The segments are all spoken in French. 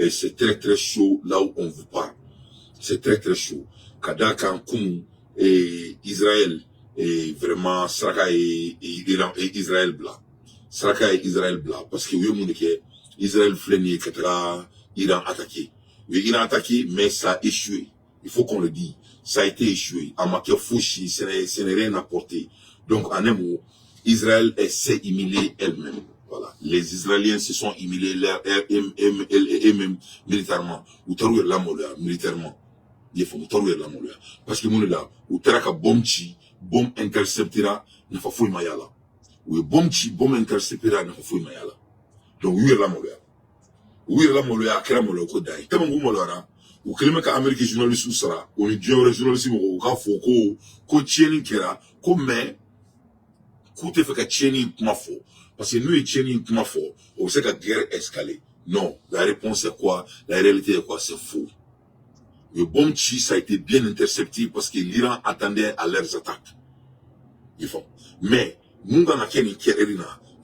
C'est très très chaud là où on vous parle. C'est très très chaud. Kadaka Koum et Israël et vraiment Saraka et Iran et Israël bla. Saraka et Israël bla. Parce que oui, mon Israël fléni, etc. Iran attaqué. Oui, Iran attaqué, mais ça a échoué. Il faut qu'on le dise. Ça a été échoué. En matière fouchi, ce n'est rien apporté. Donc, en un mot, Israël s'est humilié elle-même. Voilà. Les Israéliens se sont humiliés eux-mêmes militairement. Ou tarouer la militairement. Il faut tarouer la molle. Parce que mon là, ou teraka bomchi, bombe interceptera, ne fa fouille mayala. Ou bomchi, bombe interceptera, ne fa fouille mayala. Donc, oui, la molle. Oui, la molle, à kera molle, ko dai. Tama ngou molle, ou kelema ka Amérique journaliste ou sera, ou ni dieu journaliste ou ka foko, ko tieni kera, ko mais, koute fait ka tieni kuma fo. Parce que nous, tieni kuma fo, on sait que la guerre escalée. Non, la réponse est quoi? La réalité est quoi? C'est faux. Le Bomchi, ça a été bien intercepté parce que l'Iran attendait à leurs attaques. Ils font. Mais,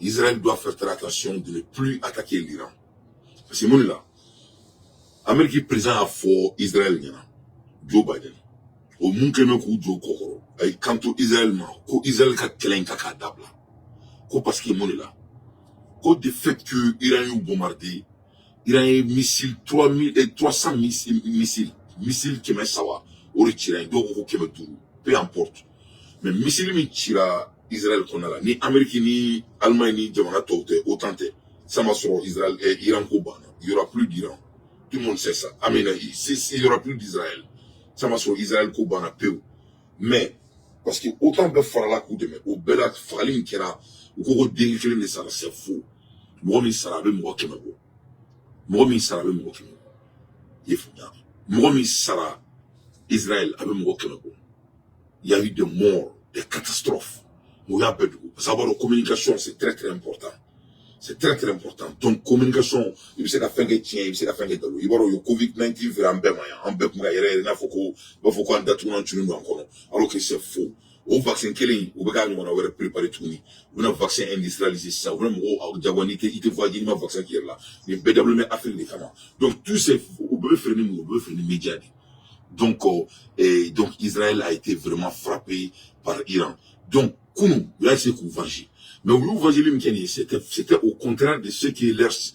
Israël doit faire très attention de ne plus attaquer l'Iran. Parce que mon là, Amérique présent à fort Israël, Joe Biden. Au monde que nous Joe Kokoro. Et quand Israël, Israël a kelin kaka dabla. Parce que mon là, de fait que l'Iran a bombardé, Iran a missile 300 missiles qui me sawa, ou tira, donc qui me tourne, peu importe. Mais missile mi tira Israël qu'on a là, ni Amérique ni Allemagne ni Jamana Tote, autant ça m'a sur Israël et Iran Koban. Il y aura plus d'Iran. Tout le monde sait ça. Amen. Il y aura plus d'Israël. Ça m'a sur Israël Koban à peu. Mais, parce que autant de faire la coup de main, au belat falim qui era, ou qu'on dénigre les ça, c'est faux. Moi, mi sarabe, moi, qui me go. Moi, mi sarabe, moi, qui me go. Il faut bien. Moi, mi sara, Israël, avec moi, qui me go. Il y a eu des morts, des catastrophes. Moi, il y a savoir la communication, c'est très, très important. C'est très, très important. Donc, communication, il sait qu'à faire des tiens, il sait qu'à faire des talons. Il va y avoir Covid-19, il va en bête, il va faut qu'on date ou non, tu nous encore. Alors que c'est faux. Au vaccin, quel est, au bagage, on a préparé tout. On a un vaccin industrialisé, ça. On a un diagonité, il te voit, il y a un vaccin qui est là. Les BW Afrique des femmes. Donc, tout c'est faux. On peut faire des médias. Donc, donc, Israël a été vraiment frappé par l'Iran. Donc, Kounou, là, c'est Kouvaji. Mais Kouvaji, c'était au contraire de ce que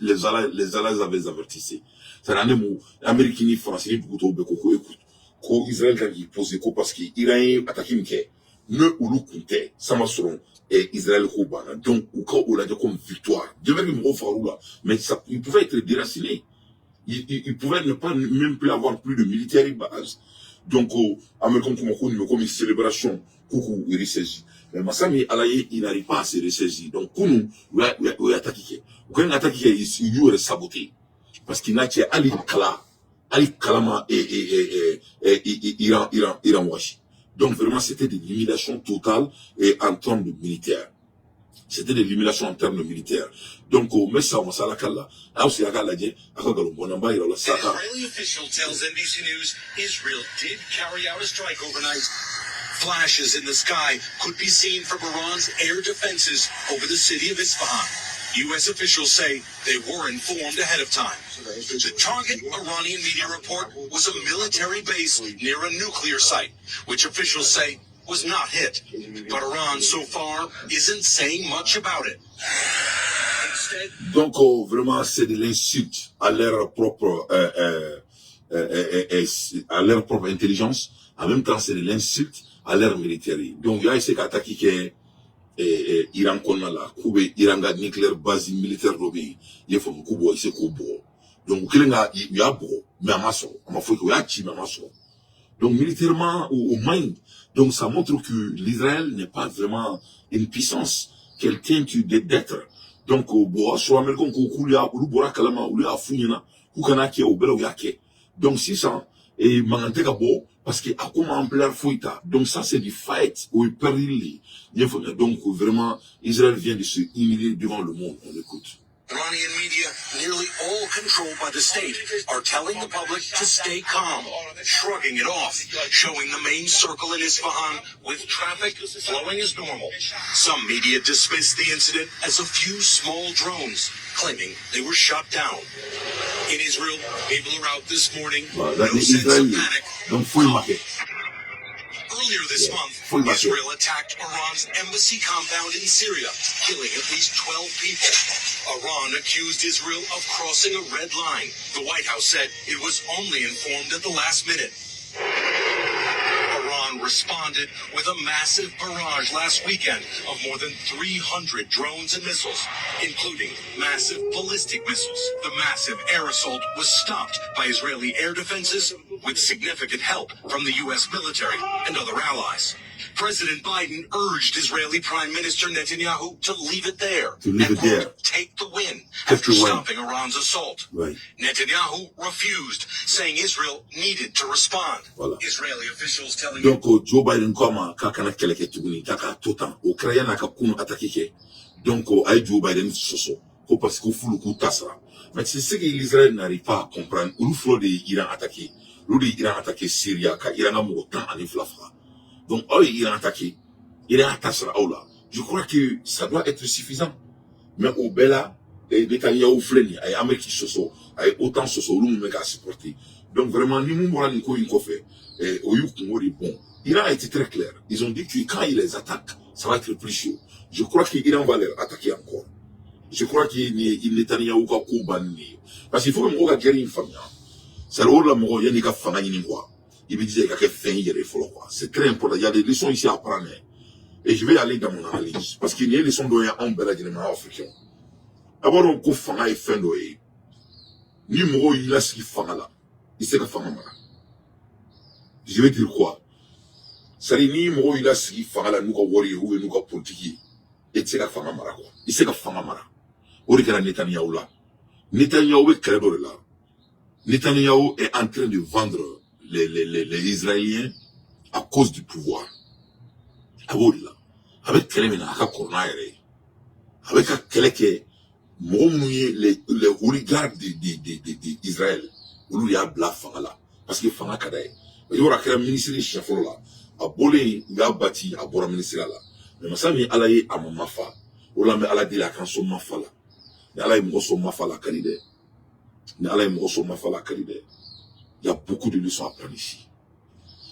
les Alliés avaient avertissé. C'est un mot, Américain, Français, beaucoup de écoute. Ko Israël a posé quoi parce que l'Iran attaque Mike. Ne ou le compte, ça m'a selon, et Israël Koubana. Donc, au cas où on a dit comme victoire. Je vais me refaire là. Mais ça, il pouvait être déraciné. Il pouvait ne pas même plus avoir plus de militaires base. Donc, Américain comme une célébration, coucou, il ressaisit. Mais Massami Alaye, il n'arrive pas à se ressaisir. Donc, pour nous, il a attaqué. Quand il a attaqué, il aurait saboté. Parce qu'il n'a qu'à Ali Kalama et Iran Washi. Donc, vraiment, c'était de l'humiliation totale et en termes de militaire. C'était de l'humiliation en termes de militaire. Donc, mais ça, on s'en a là. Là aussi, il y a la guerre. An Israeli official tells NBC News Israel did carry out a strike overnight. Flashes in the sky could be seen from Iran's air defenses over the city of Isfahan. U.S. officials say they were informed ahead of time. The target, Iranian media report, was a military base near a nuclear site, which officials say was not hit. But Iran, so far, isn't saying much about it. Donc, vraiment, c'est de l'insulte à leur propre intelligence. En même temps, c'est de l'insulte à leur militaire. Donc, il y a essayé d'attaquer que Iran connaît là, Koubé, Iran a nucléaire base militaire d'Obi, il faut que Koubo, il s'est Koubo. Donc, il y a beau, mais à ma soeur, à ma foi, il y a chi, mais à ma soeur. Donc, militairement, au mind, donc ça montre que l'Israël n'est pas vraiment une puissance qu'elle tient d'être. Donc, boa so américain ko kulia ulu bora kalama ulu afunyina ku kana ke o belo yake. Donc, si ça et mangante ka bo parce que akoma en plein fuita. Donc, ça c'est du fight ou péril. Donc, vraiment Israël vient de se humilier devant le monde. On écoute. Iranian media, nearly all controlled by the state, are telling the public to stay calm, shrugging it off, showing the main circle in Isfahan with traffic flowing as normal. Some media dismissed the incident as a few small drones, claiming they were shot down. In Israel, people are out this morning, no sense of panic. Earlier this month, Israel attacked Iran's embassy compound in Syria, killing at least 12 people. Iran accused Israel of crossing a red line. The White House said it was only informed at the last minute. Iran responded with a massive barrage last weekend of more than 300 drones and missiles, including massive ballistic missiles. The massive air assault was stopped by Israeli air defenses with significant help from the U.S. military and other allies. President Biden urged Israeli Prime Minister Netanyahu to leave it there and take the win after stopping Iran's assault. Right. Netanyahu refused, saying Israel needed to respond. Voilà. Israeli officials telling Donc Joe Biden kama kakana keleke tuguni kaka totan Ukraine na kakunu attaquer. Donc ay Joe Biden soso ko parce que fulu ku tasra. Mais c'est ce que l'Israël n'arrive pas à comprendre. Ou flot de Iran attaqué. L'Iran attaqué Syrie ka Iran a montant en inflafra. Donc, Iran attaqué, Iran attaqué là. Je crois que ça doit être suffisant. Mais au Bella, les Netanyahu fleni, les Américains soso, les autant soso, nous nous à supporter. Donc vraiment, nous nous voilà nico une fait. Au Yukmori bon. Iran a été très clair. Ils ont dit que quand ils les attaquent, ça va être plus chaud. Je crois qu'Iran va les attaquer encore. Je crois qu'il Netanyahu ka kubani. Parce qu'il faut que mon guerre une famille. C'est le la mort yani ka fanga ni quoi. Il me disait qu'il y a des quoi. C'est très important. Il y a des leçons ici à apprendre. Et je vais aller dans mon analyse. Parce qu'il y a des leçons d'oeil en bel africain. D'abord, on coupe fanga et fin d'oeil. Numéro, il a ce qu'il fanga là. Il sait qu'il fanga là. Je vais dire quoi? Ça dit, numéro, il a ce qu'il fanga là. Nous, qu'on voit, ou nous, qu'on politique. Et c'est qu'il fanga là. Il sait qu'il fanga là. Ou il y a Netanyahu là. Netanyahu est créé là. Netanyahu est en train de vendre les Israéliens à cause du pouvoir. Avec les oligarques d'Israël, où il y a bla fangala, parce que fanga kadaï. Il y aura un ministre de chef là, à bolé, il y a bâti, à bora ministre là. Mais ça, mais alaye à mon mafa, ou là, mais ala dit la canson mafa là. Mais alaye m'osso mafa la kalide. Mais alaye m'osso mafa la kalide. Il y a beaucoup de leçons à prendre ici.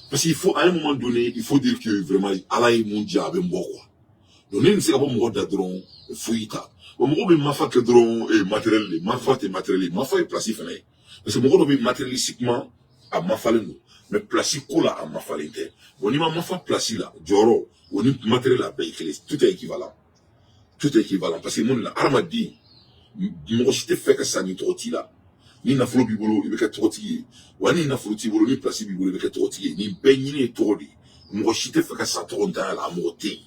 Parce qu'il faut, à un moment donné, il faut dire que vraiment, Allah est mondial avec moi, quoi. Donc, nous ne savons pas moi d'adron, fouillita. Moi, je ma fa que dron, matériel, ma fa est matériel, ma fa est placé, parce que moi, je matérialistiquement, à ma fa nous. Mais placé, cola, à ma fa l'intérieur. On y ma fa placé là, dioro, on y matériel à béquer, tout est équivalent. Tout est équivalent. Parce que mon arme dit, moi, je t'ai fait que ça n'y troti là. Ni na folo bibolo ibe ka troti wani na folo tibolo ni place bibolo ibe ka troti ni benyi ni trodi mo shite faka sa tronta la moti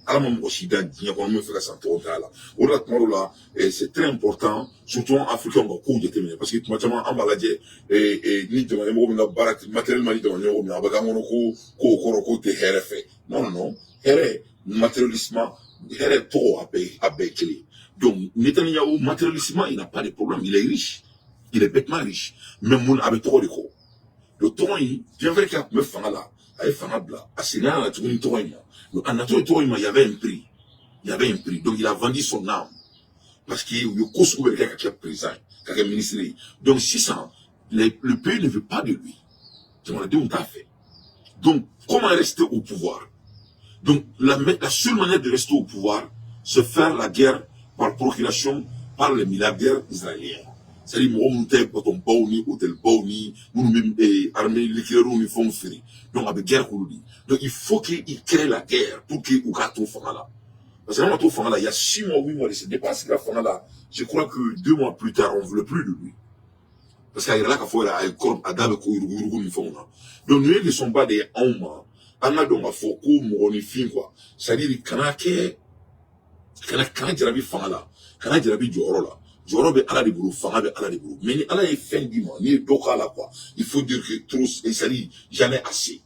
ala mo shida nya ko mo faka sa tronta la ora tmoro la c'est très important surtout en Afrique on va ko déterminer parce que tuma tama ambalaje ni de mo nga barak matériel mali de mo ngo nga baga ngono ko te herefe non here matérialisme here to abe clé donc Netanyahu matérialisme il n'a pas de problème, il est riche. Il est bêtement riche. Mais mon avec trop de quoi. Le taureau, bien vrai qu'il y a me fanga là, avec fanga bla, à Sénat, la tourne taureau. Donc, en nature, taureau, il y avait un prix. Il y avait un prix. Donc, il a vendu son âme. Parce qu'il y a cause où quelqu'un qui est présent, quelqu'un ministre. Donc, si ça, le pays ne veut pas de lui. C'est mon dit, on t'a fait. Donc, comment rester au pouvoir? Donc, la seule manière de rester au pouvoir, c'est faire la guerre par procuration par les milliardaires israéliens. C'est-à-dire, moi, on était pas ton bauni, hôtel bauni, nous même armée l'éclaireur, nous font faire. Donc, avec guerre, donc, il faut qu'il crée la guerre pour qu'il y ait tout là. Parce que tout là, il y a 6 mois, 8 mois, il se dépasse la fanga là. Je crois que 2 mois plus tard, on ne voulait plus de lui. Parce qu'il y a là, qu'il a un corps à dame, nous font là. Donc, nous ne sommes pas des hommes. On a donc un focus, on est fin, quoi. C'est-à-dire, quand jarabi fanga là, quand jarabi joro là. Joro be ala de boulot, fanga be ala de boulot. Mais ala est fin du mois, ni doka là quoi. Il faut dire que trop, et ça dit, j'en ai assez.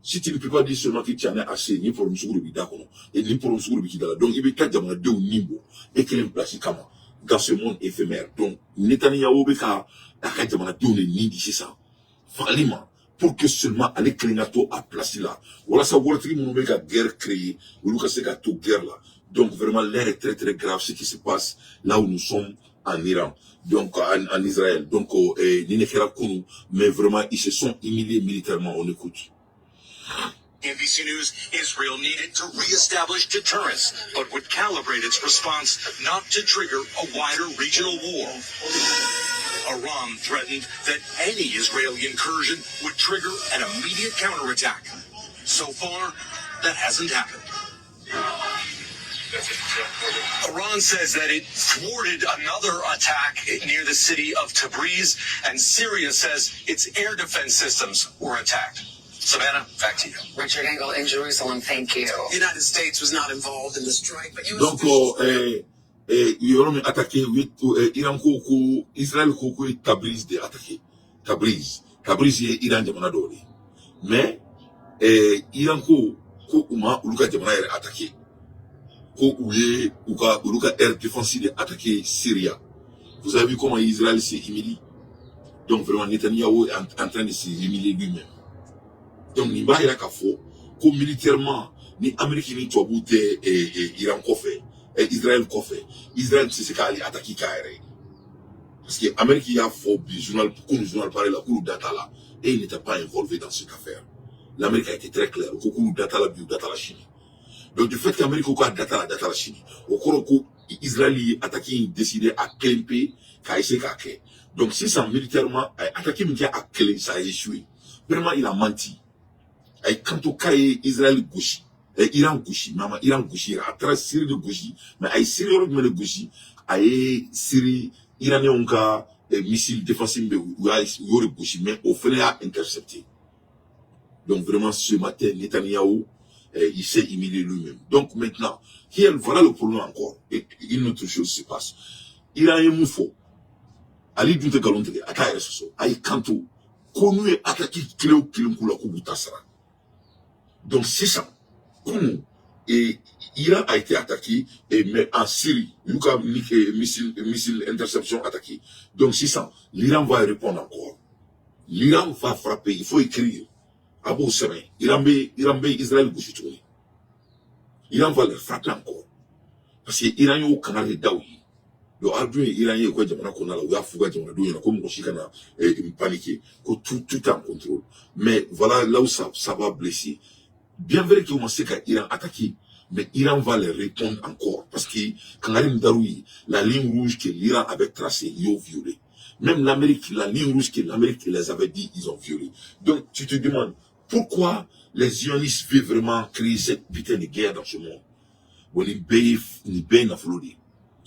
Si tu ne peux pas dire seulement que tu en as assez, ni pour le soukou de bida, et ni pour le soukou de bida. Donc, il y a 4 diamants de au niveau, et qu'il est placé comment. dans ce monde éphémère. Donc, Netanyahu beka aka jamana donné ni d'ici ça. Vraiment, pour que seulement aller Klinato a placé là. Voilà ça, voilà qui nous met la guerre créée, ou nous casser la toute guerre là. Donc vraiment, l'air est très très grave ce qui se passe là où nous sommes en Iran, donc en Israël. Donc, mais vraiment, ils se sont humiliés militairement. On écoute. NBC News, Israel needed to reestablish deterrence, but would calibrate its response not to trigger a wider regional war. Iran threatened that any Israeli incursion would trigger an immediate counterattack. So far, that hasn't happened. Iran says that it thwarted another attack near the city of Tabriz, and Syria says its air defense systems were attacked. Savannah, back to you. Richard Engel in Jerusalem, thank you. The United States was not involved in the strike, but U.S. Donc, ils ont attaqué Iran Koko, Israël Koko et Tabriz de attaquer. Tabriz est Iran de Manadori. Mais, Iran Koko, Uma, Uluka de Manadori attaqué. Koko, Uluka air défensif de attaquer Syria. Vous avez vu comment Israël s'est humilié? Donc, vraiment, Netanyahu est en train de se humilier lui-même. Donc, ni ba ira ka fo ko militairement ni Amérique ni toboute Iran kofe Israël kofe Israël c'est ka ali attaquer Kaire parce que Amérique y a fo journal parler la cour data là et il n'était pas involvé dans cette affaire. L'Amérique a été très claire ko cour data la data la Chine. Donc du fait qu'Amérique ko data la Chine au cours ko Israël attaquer décidé à camper Kaise Kake. Donc si ça militairement attaquer militaire à clé ça a échoué. Vraiment il a menti. Et quand on caille Israël gauche, Iran gauche, maman Iran gauche, à travers Syrie de gauche, mais à Syrie de gauche, à Syrie iranien on a missile défensif ou à Syrie gauche, mais au final a intercepté. Donc vraiment ce matin Netanyahu il s'est humilié lui-même. Donc maintenant, voilà le problème encore. Et une autre chose se passe. Iran est moufo. Ali dunte galonte à Kaire soso, à Kanto, connu et attaqué Cléo Kilunkula Kubutasara. Donc c'est ça. Comment et Iran a été attaqué mais en Syrie, il y a un missile interception attaqué. Donc c'est ça. L'Iran va répondre encore. L'Iran va frapper. Il faut écrire. Abou Semain. Iran Israël bouge tout. Iran va le frapper encore. Parce que l'Iran est au canal de Daoui. Le ardu iranien est quoi jamana qu'on a là, ou a fouga jamana d'où il y a comme on chicana et paniqué, que tout est en contrôle. Mais voilà là où ça va blesser. Bien vrai qu'on sait qu'Iran attaqué, mais Iran va les répondre encore. Parce que quand Daroui, la ligne rouge que l'Iran avait tracée, ils ont violé. Même l'Amérique, la ligne rouge que l'Amérique les avait dit, ils ont violé. Donc tu te demandes, pourquoi les sionistes veulent vraiment créer cette putain de guerre dans ce monde? Bon, ils payent na Floride.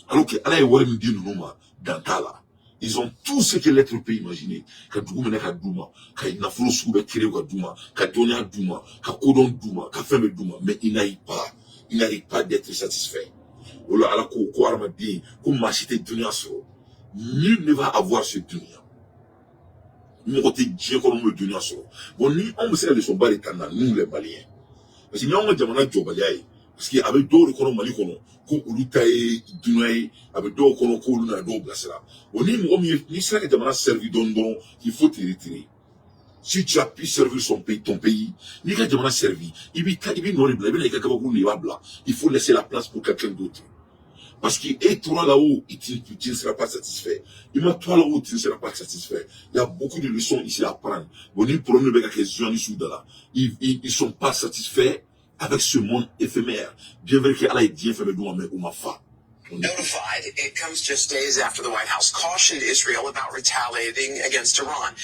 Alors que Allah est dit nous dans Tala. Ils ont tout ce que l'être peut imaginer. Ka Douma ka Douma, ka Nafolo Soube créé ka Douma, ka Donia Douma, ka Kodon Douma, ka Femme Douma, mais ils n'arrivent pas d'être satisfaits. Voilà, alors qu'on a dit, qu'on m'a cité Dunia Soro. Nul ne va avoir ce Dunia. Nous, on dit qu'on me Dunia Soro. Bon, nous, on me sait les sombars et nous, les Maliens. Parce que nous, on a dit, on a dit, parce qu'il y avait d'autres qu'on Mali qu'on ko ulutaye dunay avec d'autres qu'on luna do blasera on est ni ça que demande servi don il faut te retirer si tu as pu servir ton pays ni que demande servi il n'aurait pas il faut laisser la place pour quelqu'un d'autre parce que et toi là-haut tu ne seras pas satisfait et moi toi là-haut tu ne seras pas satisfait il y a beaucoup de leçons ici à apprendre bon ni problème avec les gens ici là ils sont pas satisfaits avec ce monde éphémère. Bien vrai qu'Allah est bien fait, mais ou ma femme. Notified, it comes just days after the White House cautioned Israel about retaliating against Iran.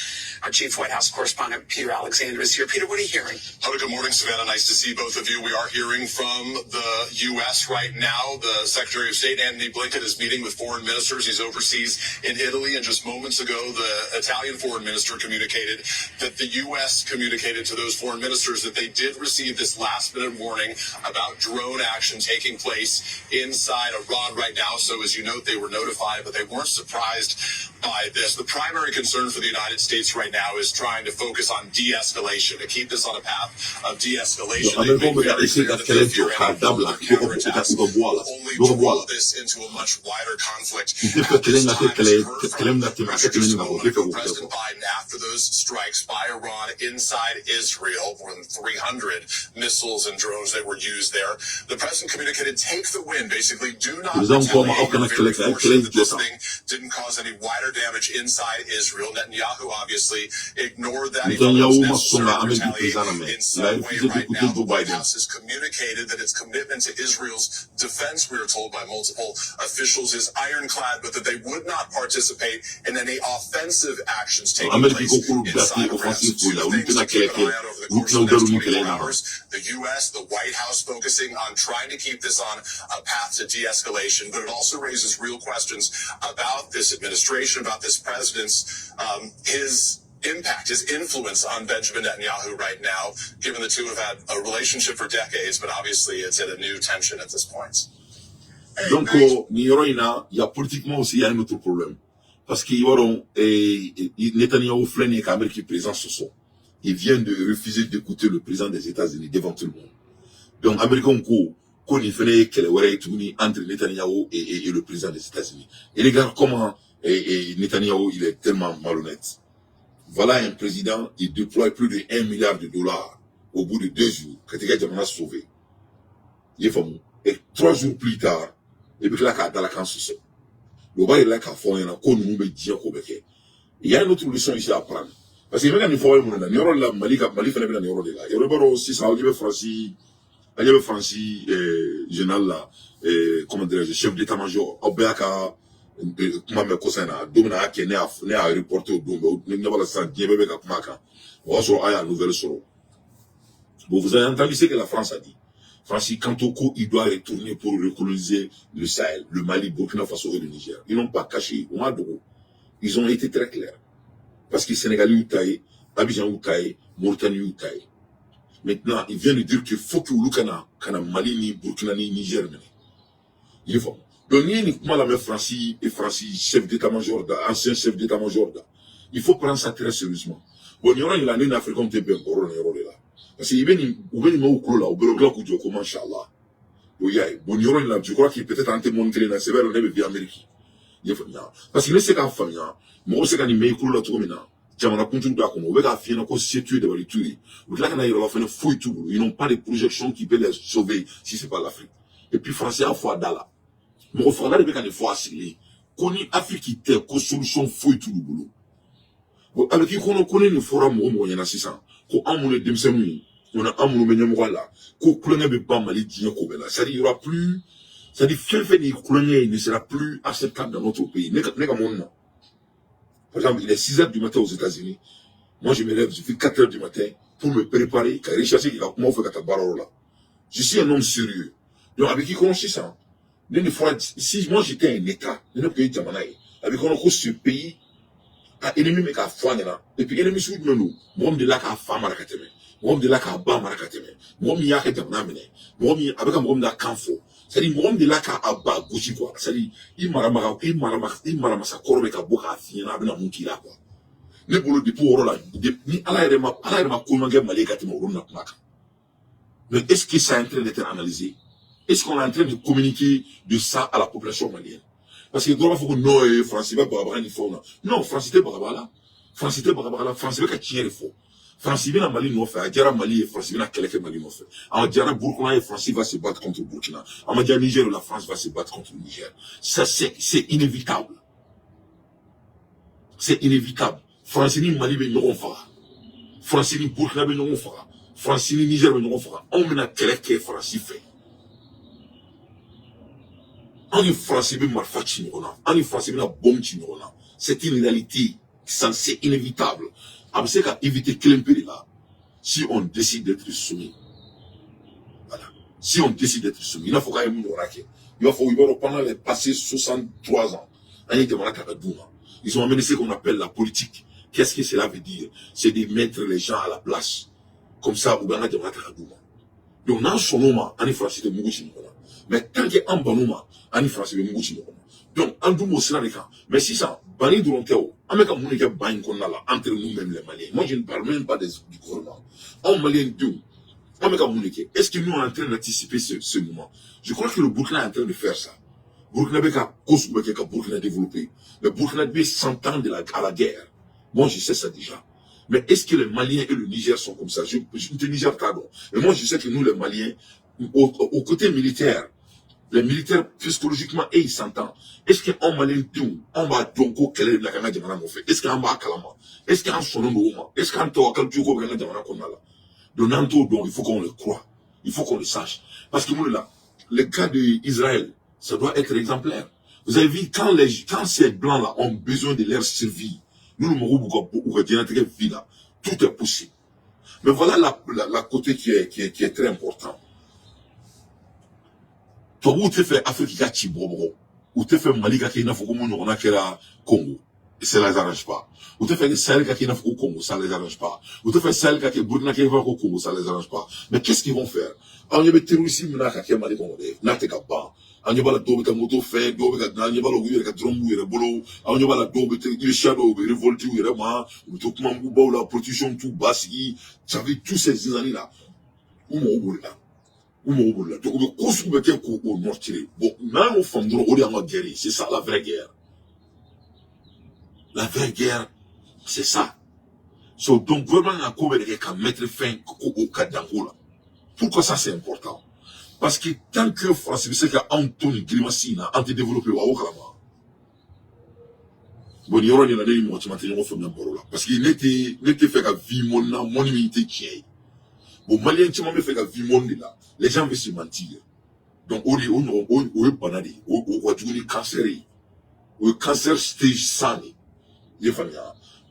Our chief White House correspondent, Peter Alexander, is here. Peter, what are you hearing? Hello, good morning, Savannah. Nice to see both of you. We are hearing from the U.S. right now. The Secretary of State, Antony Blinken, is meeting with foreign ministers. He's overseas in Italy. And just moments ago, the Italian foreign minister communicated that the U.S. communicated to those foreign ministers that they did receive this last-minute warning about drone action taking place inside Iran right now. So as you note, they were notified, but they weren't surprised by this. The primary concern for the United States right now is trying to focus on de-escalation, to keep this on a path of de-escalation. They've made very clear that they fear any counterattacks will only blow this into a much wider conflict. At this time, as heard from President Biden after those strikes by Iran inside Israel, more than 300 missiles and drones that were used there. The president communicated, take the win, basically, do not retaliate. This thing didn't cause any wider damage inside Israel. Netanyahu obviously ignored that. He thought it was necessary to retaliate in some way right now. The White House has communicated that its commitment to Israel's defense, we are told by multiple officials, is ironclad, but that they would not participate in any offensive actions taking place inside Iran. Two things to keep an eye on over the course of the next 24 hours. The U.S., the White House focusing on trying to keep this on a path to de-escalation, but it also raises real questions about this administration, about this president's, his impact, his influence on Benjamin Netanyahu right now, given the two have had a relationship for decades, but obviously it's at a new tension at this point. Donc, il y a politiquement aussi, il y a un autre problème. Parce qu'il y aura, Netanyahu freine qu'Amérique est présent ce soir. Il vient de refuser d'écouter le président des États-Unis devant tout le monde. Donc, Américain, qu'on y fait qu'elle aurait tourné entre Netanyahu et le président des États-Unis. Et regarde comment Netanyahu, il est tellement malhonnête. Voilà un président, il déploie plus de 1 milliard de dollars au bout de 2 jours. Quand il a sauvé. Il est fameux. Et 3 jours plus tard, et puis là, il a la cancer. Le bas, il a qu'à faire un coup, nous, il y a une autre leçon ici à prendre. Parce que quand il faut aller, il y aura la Mali fait la Niro de là. Il y aura aussi ça, il y avait Francis, général là, comment dirais-je, chef d'état-major, Obéaka, comment me concerne, Domina, qui est né à reporter au Dombe, il n'y a pas la santé, il y avait Kamaka. On va sur la nouvelle solo. Bon, vous avez entendu ce que la France a dit. Francis Kantoko, il doit retourner pour recoloniser le Sahel, le Mali, Burkina Faso et le Niger. Ils n'ont pas caché, ils ont été très clairs. Parce que Sénégal ou taillé, Abidjan ou taillé, Mauritanie ou taillé. Maintenant, il vient de dire qu'il faut que le Mali, ni Burkina, ni Niger, il faut. Donc, il y a uniquement la même Francis et Francis, chef d'état-major, ancien chef d'état-major. Il faut prendre ça très sérieusement. Bon, il y aura une année d'Afrique comme tu peux encore là. Parce qu'il y a une main là, au Belogla, où tu commences, Inch'Allah. Bon, il y aura une là, je crois qu'il peut être un témoin qui est dans sévère, on est bien Amérique. Parce qu'il ne sait qu'à famille, moi, c'est quand il met là, tout comme ça. Jamana kuntu da kono be ka fiena ko situé de valituri là kana ira fa ne fouille tout ils n'ont pas de projection qui peut les sauver si c'est pas l'Afrique et puis français à fois dala mo fa la be ka ne fois asili koni Afrique te ko solution fouille tout le boulot bon avec qui kono koni ne fora mo yana 600 ko amune demsemu on a amune menyamo wala ko kulanga be ba mali dien ko bela ça il y aura plus ça dit fait ni kulanga ne sera plus acceptable dans notre pays ne ka monna. Par exemple, il est 6 heures du matin aux États-Unis. Moi, je me lève, je fais 4 heures du matin pour me préparer, car rechercher comment on fait là. Je suis un homme sérieux. Donc, avec qui commence ça? Une fois, si moi j'étais un État, un pays de avec ce pays, a ennemi, mais qu'à foi, et puis ennemi sous nous, moi, de là qu'à femme à la cateme, moi, de là qu'à bam à la cateme, moi, il y a qu'à m'amener, moi, avec un moment d'canfo. C'est-à-dire, moi, de là qu'à abba, gauchi, quoi. C'est-à-dire, il m'a sa corbe qu'à boka, fina, abna, moukila, quoi. Ne bolo de pour là, ni à la ma koumanga, malika, timoruna, plaka. Mais est-ce que ça est en train d'être analysé? Est-ce qu'on est en train de communiquer de ça à la population malienne? Parce que, il faut que non, français, barabara, ni fauna. Non, français, barabara, français, qu'à tirer le faux. France bien Mali non fait, Djara Mali et France bien quelques Mali non fait. En Djara Burkina et France va se battre contre le Burkina. En Djara Niger la France va se battre contre le Niger. Ça c'est inévitable. C'est inévitable. France ni Mali ben non fera. France ni Burkina ben non fera. France ni Niger ben non fera. On mena quelques France fait. En France ben malfa chinona. En France ben bombe chinona. C'est une réalité. C'est inévitable. C'est qu'à éviter Klemperi là, si on décide d'être soumis. Voilà. Si on décide d'être soumis, il faut quand même nous raquer. Il faut pendant les passés 63 ans, ils ont amené ce qu'on appelle la politique. Qu'est-ce que cela veut dire? C'est de mettre les gens à la place. Comme ça, ou bien, donc, dans son moment, en France, c'était Mougoussi. Mais tant que en banuma, en France, il y a beaucoup. Donc, en tout mot, c'est là. Mais si ça, bani durant théo, en même temps, on bain qu'on a là, entre nous-mêmes les Maliens. Moi, je ne parle même pas du gouvernement. En Malien, d'où? En même temps, est-ce que nous sommes en train d'anticiper ce moment? Je crois que le Burkina est en train de faire ça. Burkina a Burkina développé. Le Burkina a 100 ans à la guerre. Moi, je sais ça déjà. Mais est-ce que les Maliens et le Niger sont comme ça? Je ne te Niger, pardon. Mais moi, je sais que nous, les Maliens, au côté militaire, les militaires, psychologiquement, ils s'entendent. Est-ce qu'en Malien, tout, on va donc quel est la Ghana de Madame fait? Est-ce qu'en bas Kalama? Est-ce qu'en Sonon Roma? Est-ce qu'en Toakal Tuko Ghana de Madame Konala? Donc, il faut qu'on le croie. Il faut qu'on le sache. Parce que moi, là, les cas d'Israël, ça doit être exemplaire. Vous avez vu, quand ces blancs-là ont besoin de leur survie, nous, nous, là, tout est possible. Mais voilà la côté qui est très important. Toi, où tu fais Afrique qui bro, où tu fais Mali qui n'a pas on a que la Congo, et ça les arrange pas. Où tu fais Sahel qui n'a pas au Congo, ça les arrange pas. Où tu fais Sahel qui Burkina qui va au Congo, ça les arrange pas. Mais qu'est-ce qu'ils vont faire? On y a des terroristes qui ont Mali Congo, n'a pas pas. On y a la dobe moto fait, dobe on y a la ouïe qui drum ou bolo, on y a la dobe il shadow, révolte ou vraiment, ou tout le monde la protection tout basi, ça veut tous ces années là. Où mon là. Donc, au nord tiré. Bon, même au fond de l'eau, guerre. C'est ça la vraie guerre. La vraie guerre, c'est ça. So, donc, vraiment, on a mettre fin au cas d'Angola. Pourquoi ça c'est important? Parce que tant que France, c'est qu'Anthony Grimassina, anti-développé, au Kalama. Bon, il y aura des gens parce qu'il n'était fait qu'à vivre mon immunité qui est. Bon, Malien, tu m'as fait qu'à vivre mon là. Les gens veulent se mentir. Donc, on est banali, on est cancéré, on est cancer stage 100.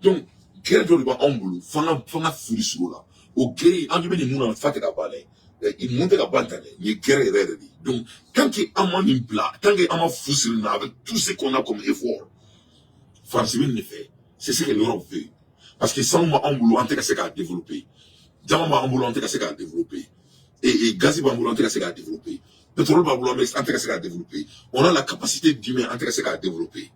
Donc, guerre de l'Iban en boulot, fanga furi sur là. Au guerre, en début de nous, on a fait qu'à baler. Il monte à bantaner, il est guerre et donc, tant qu'il y a un man plat, tant qu'il y a un foussé avec tout ce qu'on a comme effort, France ne fait. C'est ce que l'Europe veut. Parce que sans moi en boulot, on est qu'à développer. Diamant en boulot, on est qu'à développer. Et gaz ambulant à développer. Pétrole ambulant intéressé à développer. On a la capacité d'humain intéressé à développer.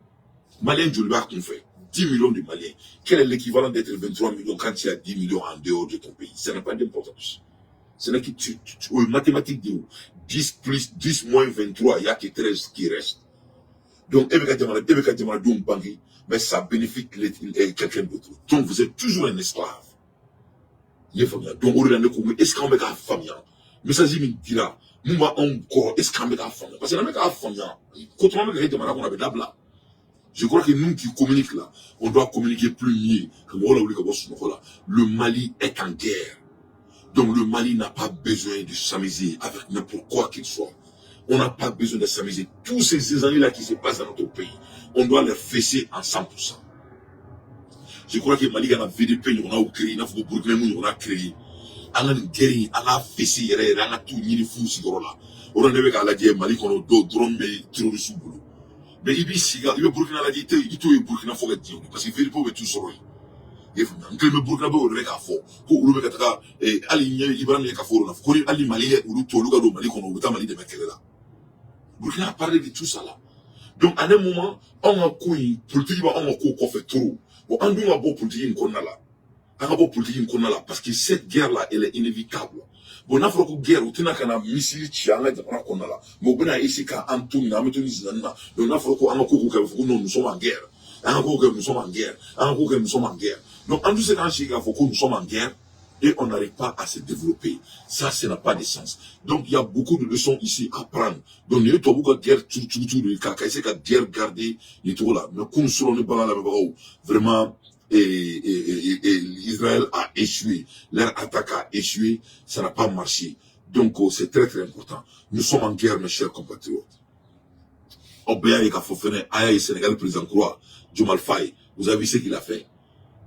Malien Djoulibar qu'on fait. 10 millions de Maliens. Quel est l'équivalent d'être 23 millions quand il y a 10 millions en dehors de ton pays? Ça n'a pas d'importance. Ce n'est que mathématiques de 10 plus 10 moins 23, il n'y a que 13 qui restent. Donc, mais ça bénéficie quelqu'un d'autre. Donc, vous êtes toujours un esclave. Donc, est-ce qu'on met la famille? Mais ça dit, dira, nous, encore, est-ce qu'on met la famille? Parce que la famille, quand on met la famille, je crois que nous qui communiquons là, on doit communiquer plus mieux. Le Mali est en guerre. Donc, le Mali n'a pas besoin de s'amuser avec n'importe quoi qu'il soit. On n'a pas besoin de s'amuser. Tous ces années-là qui se passent dans notre pays, on doit les fesser en 100%. Je crois que Mali a VDP, on a créé, on a Burkina, on a créé. On a guéri, on a fessé, on a tout mis fou sur là. On a vu qu'à la guerre, Mali, on a deux drones, mais terroristes boulot. Mais il y a Burkina la dit, il y a Burkina, faut être dit, parce que VDP est tout sur lui. Il faut que le Burkina be le cas fort. Pour le cas, aligné, il va me cas fort. Pour aller Mali, ou le tout, le Mali, qu'on a Mali de Mekele là. Burkina a parlé de tout ça là. Donc, à un moment, on a couillé, politique, on a couillé, qu'on fait trop. Bon, on a beau politique, qu'on a là. On a beau politique, qu'on a là. Parce que cette guerre-là, elle est inévitable. Bon, on a fait une guerre, on a fait un missile, qu'on a là. Mais on a ici, quand Antoine, donc on a fait un coup, nous sommes en guerre. Un coup, nous sommes en guerre. Un coup, nous sommes en guerre. Donc, en tout cas, nous sommes en guerre. Et on n'arrive pas à se développer. Ça n'a pas de sens. Donc, il y a beaucoup de leçons ici à prendre. Donc, il y a beaucoup de guerre, tout, c'est qu'à guerre garder, et tout là. Mais comme selon le ballon, vraiment, Israël a échoué. Leur attaque a échoué. Ça n'a pas marché. Donc, c'est très, très important. Nous sommes en guerre, mes chers compatriotes. Obéa et Kafofene, Aya et Sénégal, le président Croix, Diomaye Faye, vous avez vu ce qu'il a fait?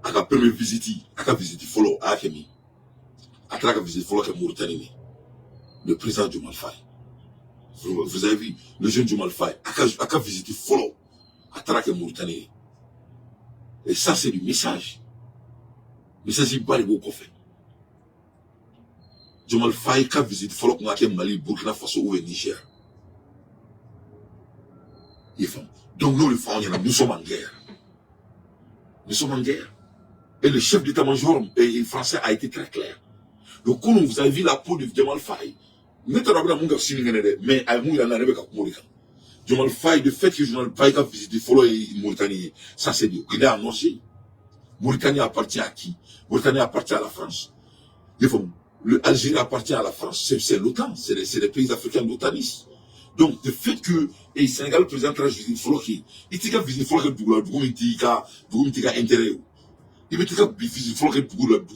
À la première visite, à la visite follow, à Kemi. À la visite follow, à Mauritanie. Le président Diomaye Faye. Vous avez vu, le jeune Diomaye Faye, à la visite follow, à la Mauritanie. Et ça, c'est du message. Mais ça, c'est pas les beaux qu'on fait. Diomaye Faye, à la visite follow, à Mali, Burkina Faso ou Niger. Donc nous, nous sommes en guerre. Nous sommes en guerre. Et le chef d'état-major français a été très clair. Donc quand vous avez vu la peau de Diomaye Faye, mais Diomaye Faye, de fait que Diomaye Faye a visité Mauritanie, ça c'est dit. Il est annoncé. Mauritanie appartient à qui? Mauritanie appartient à la France. L'Algérie appartient à la France. C'est l'OTAN. C'est les pays africains l'OTANisme. Donc, le fait que le Sénégal présente la visite Foloki, il dit qu'il visite Foloki il y a intérêt. Il veut dire qu'il visite Foloki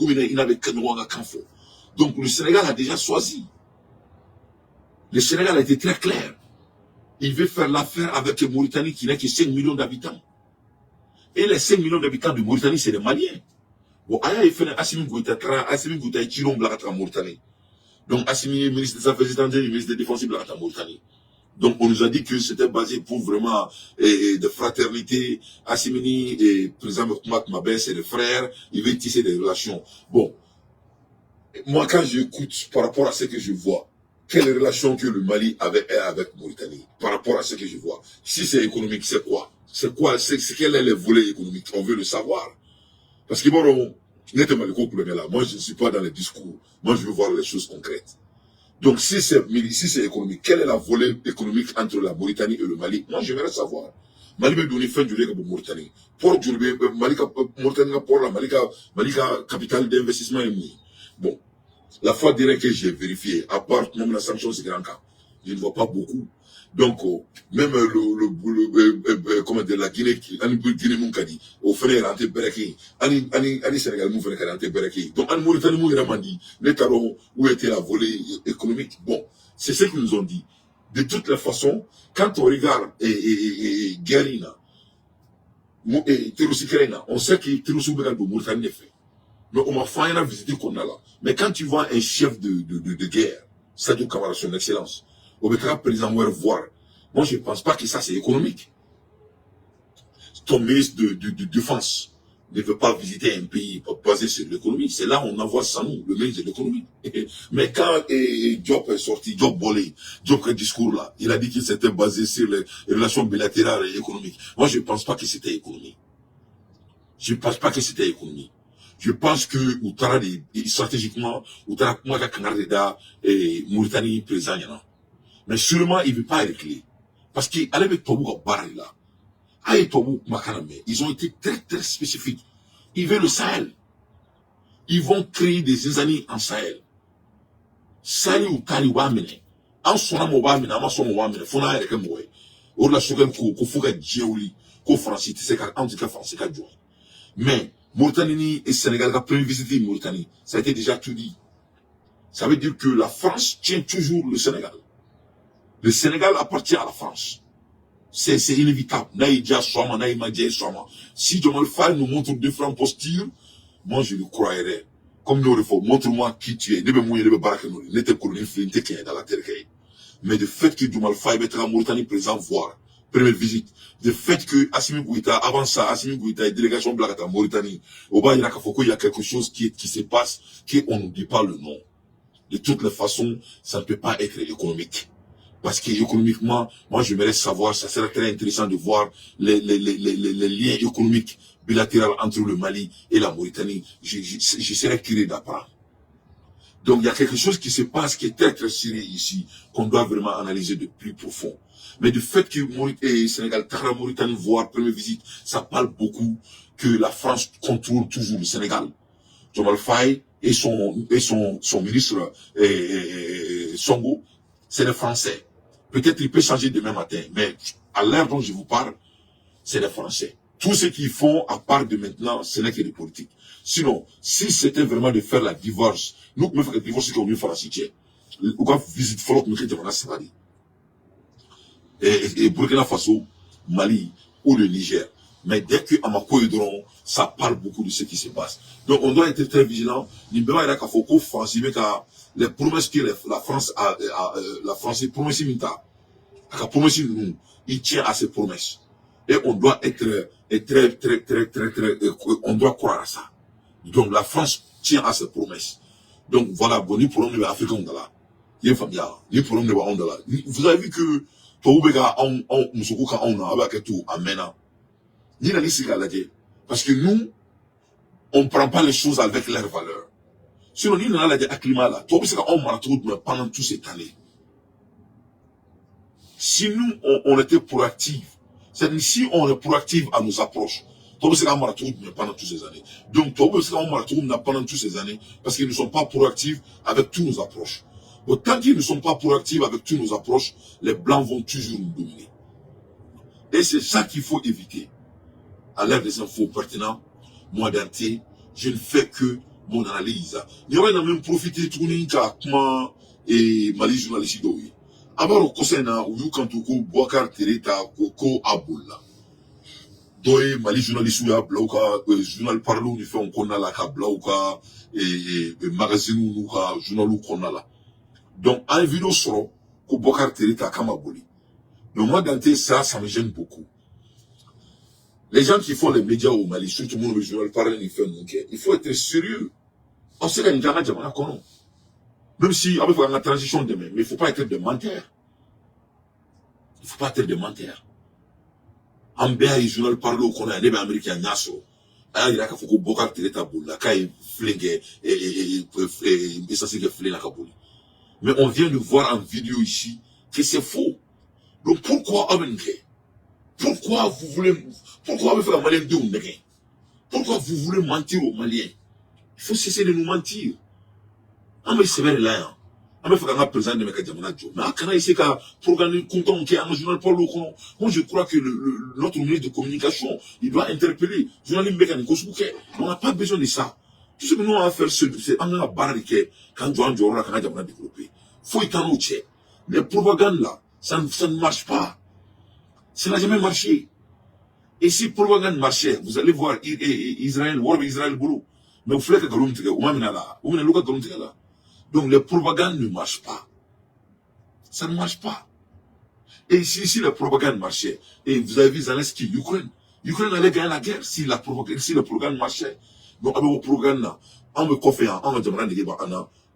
il n'a qu'un canfo. Donc, le Sénégal a déjà choisi. Le Sénégal a été très clair. Il veut faire l'affaire avec la Mauritanie qui n'a que 5 millions d'habitants. Et les 5 millions d'habitants de Mauritanie, c'est les Maliens. Bon, il fait Assimi Goïta et Chilom Blakata Mauritanie. Donc, Assimi, ministre des Affaires étrangères, ministre des Défenses Blakata Mauritanie. Donc, on nous a dit que c'était basé pour vraiment de fraternité. Assimini et président Mabé, c'est des frères. Ils veulent tisser des relations. Bon, moi, quand j'écoute par rapport à ce que je vois, quelle relation que le Mali avait avec Mauritanie, par rapport à ce que je vois. Si c'est économique, c'est quoi? Quel est le volet économique? On veut le savoir. Parce que bon, moi je ne suis pas dans les discours. Moi je veux voir les choses concrètes. Donc si c'est économique, quel est la volet économique entre la Mauritanie et le Mali? Moi j'aimerais savoir. Mali veut donner fin du lait pour Mauritanie. Pour Mauritanie, pour la Malika capitale d'investissement et mis. Bon, la fois dernière que j'ai vérifié, à part même la sanction c'est grand cas, je ne vois pas beaucoup. Donc, même comment dire, la Guinée, Guinée Moukadi, au fait, rentré Bereki, Ani Sénégal Moukadi rentré Bereki. Donc, en Mauritanie, Moukadi, l'État où était la volée économique. Bon, c'est ce qu'ils nous ont dit. De toutes les façons, quand on regarde Guérina, Terroussikerina, on sait que Terroussikerina de Mauritanie est fait. Mais on m'a fait une visite qu'on a là. Mais quand tu vois un chef de guerre, Sadio Kamara, son excellence, au président voir. Moi, je ne pense pas que ça, c'est économique. Ton ministre de Défense ne veut pas visiter un pays basé sur l'économie. C'est là où on envoie Sanou, le ministre de l'économie. Mais quand Diop est sorti, Diop Bolé, Diop a discours là, il a dit qu'il s'était basé sur les relations bilatérales et économiques. Moi, je ne pense pas que c'était économique. Je ne pense pas que c'était économique. Je pense que Outara, stratégiquement, Outara, Canada et Mauritanie présent, mais sûrement, il ne veut pas reculer. Parce qu'il allait avec Tobou Barre là. Aïe Tobou Makaname, ils ont été très très spécifiques. Ils veulent le Sahel. Ils vont créer des insanies en Sahel. Sahel ou Tali Wamene. En son âme Wamene, en son Wamene, Fona avec un moué. Ou la Sogan Ko Fouga Djeouli, Ko Francis, c'est qu'en tout cas français qu'à jouer. Mais, Mauritanie et Sénégal, quand premier visité Mauritanie, ça a été déjà tout dit. Ça veut dire que la France tient toujours le Sénégal. Le Sénégal appartient à la France. C'est inévitable. Naïdia Swama, Naïmadja Swama. Si Diomaye Faye nous montre différentes postures, moi je le croirais. Comme nous refons, montre-moi qui tu es. Ne me mouille, ne me barque, ne te colonne, ne te dans la terre. Mais le fait que Diomaye Faye mette la Mauritanie présent voir, première visite, le fait que Assimi Goïta, avant ça, Assimi Goïta et délégation Blakata en Mauritanie, au bas, il y a quelque chose qui se passe, qu'on ne dit pas le nom. De toutes les façons, ça ne peut pas être économique. Parce que économiquement, moi j'aimerais savoir, ça serait très intéressant de voir les liens économiques bilatéraux entre le Mali et la Mauritanie. Je serais curieux d'apprendre. Donc il y a quelque chose qui se passe qui est très très sérieux ici, qu'on doit vraiment analyser de plus profond. Mais du fait que Sénégal, la Mauritanie, voire première visite, ça parle beaucoup que la France contrôle toujours le Sénégal. Diomaye Faye et son ministre Songo, c'est les Français. Peut-être il peut changer demain matin, mais à l'heure dont je vous parle, c'est les Français. Tout ce qu'ils font à part de maintenant, ce n'est que des politiques. Sinon, si c'était vraiment de faire la divorce, nous, me faire la divorce, c'est qu'on veut faire la cité. Ou quand visite Folok, nous, on a Savali. Et Burkina Faso, Mali ou le Niger. Mais dès que Amako et Dron, ça parle beaucoup de ce qui se passe. Donc on doit être très vigilant. Les promesses que la France est promesse nous, il tient à ses promesses. Et on doit être très, on doit croire à ça. Donc la France tient à ses promesses. Donc voilà, bon, ni problème de l'Afrique, on a là. Vous avez vu que Parce que nous, on ne prend pas les choses avec leur valeur. Sinon, nous avons dit climat là. Pendant toute cette année. Si nous, on était proactifs, c'est-à-dire si on est proactif à nos approches, pendant toutes ces années. Donc, pendant toutes ces années, parce qu'ils ne sont pas proactifs avec toutes nos approches. Donc, tant qu'ils ne sont pas proactifs avec toutes nos approches, les Blancs vont toujours nous dominer. Et c'est ça qu'il faut éviter. À l'ère des infos pertinents, moi d'anté, je ne fais que mon analyse. Il y a même profité de tout le et Mali journaliste d'Oui. Alors, au Kosena, ou Yukantuko, Boakar Tereta, Koko Aboula. Doye Mali journaliste ou ya blauka, journal parlou, ni fait on konna la ka blauka, et magazine ou ka journal ou konna la. Donc, en vidéo sur, ko Boakar Tereta Kamaboli. Donc, moi d'anté, ça me gêne beaucoup. Les gens qui font les médias au Mali, surtout le journal parle, il faut être sérieux. On sait qu'il y a un kono. Même si, on va faire une transition demain, mais il ne faut pas être de menteur. Il ne faut pas être de menteur. En béa, le journal parle au kono, il y a des Américains, Nasso. Il y a des gens Bokar Tereta Boula, Kai Flingue, et ça c'est que Flingue à Kabouli. Mais on vient de voir en vidéo ici que c'est faux. Donc pourquoi Amenke? Pourquoi vous voulez faire un Malien de pourquoi vous voulez mentir aux Maliens? Il faut cesser de nous mentir. Mais c'est vrai là. Mais faire un président de Mekadjamanajo. Mais quand il s'est pour gagner content qui est un journal pour le con. Moi je crois que notre ministre de communication, il doit interpeller. Journaliste mécanique, on n'a pas besoin de ça. Tout ce que nous avons à faire, c'est en la barre quand Joan Jora a développé. Faut y t'en oublier. Les propagandes là, ça ne marche pas. Ça n'a jamais marché. Et si propagande marchait, vous allez voir Israël, boulot. Mais vous faites que donc les propagandes ne marchent pas. Ça ne marche pas. Et si la propagande marchait, et vous avez vu Zelensky, Ukraine allait gagner la guerre si la propagande marchait. Donc avec vos propagandes là,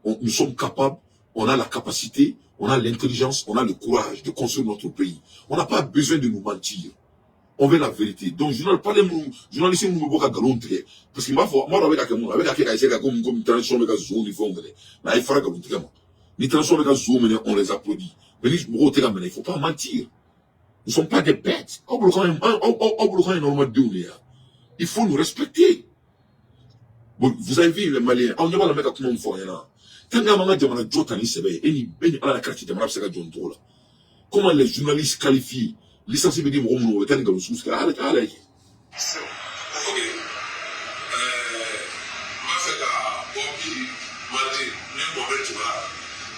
nous sommes capables, on a la capacité, on a l'intelligence, on a le courage de construire notre pays. On n'a pas besoin de nous mentir. On veut la vérité. Donc, je ne parle pas de journalistes qui nous galon très. Parce que moi, avec comme transformer la zone, ils font mais il fera galon très. Les transformer la zone, on les applaudit. Mais il ne faut pas mentir. Nous ne sommes pas des bêtes. Il faut nous respecter. Vous avez vu les Maliens, on ne va pas le mettre comme on fait là. Comment les journalistes qualifient licencié veut dire que vous êtes dans le sous allez. Ok.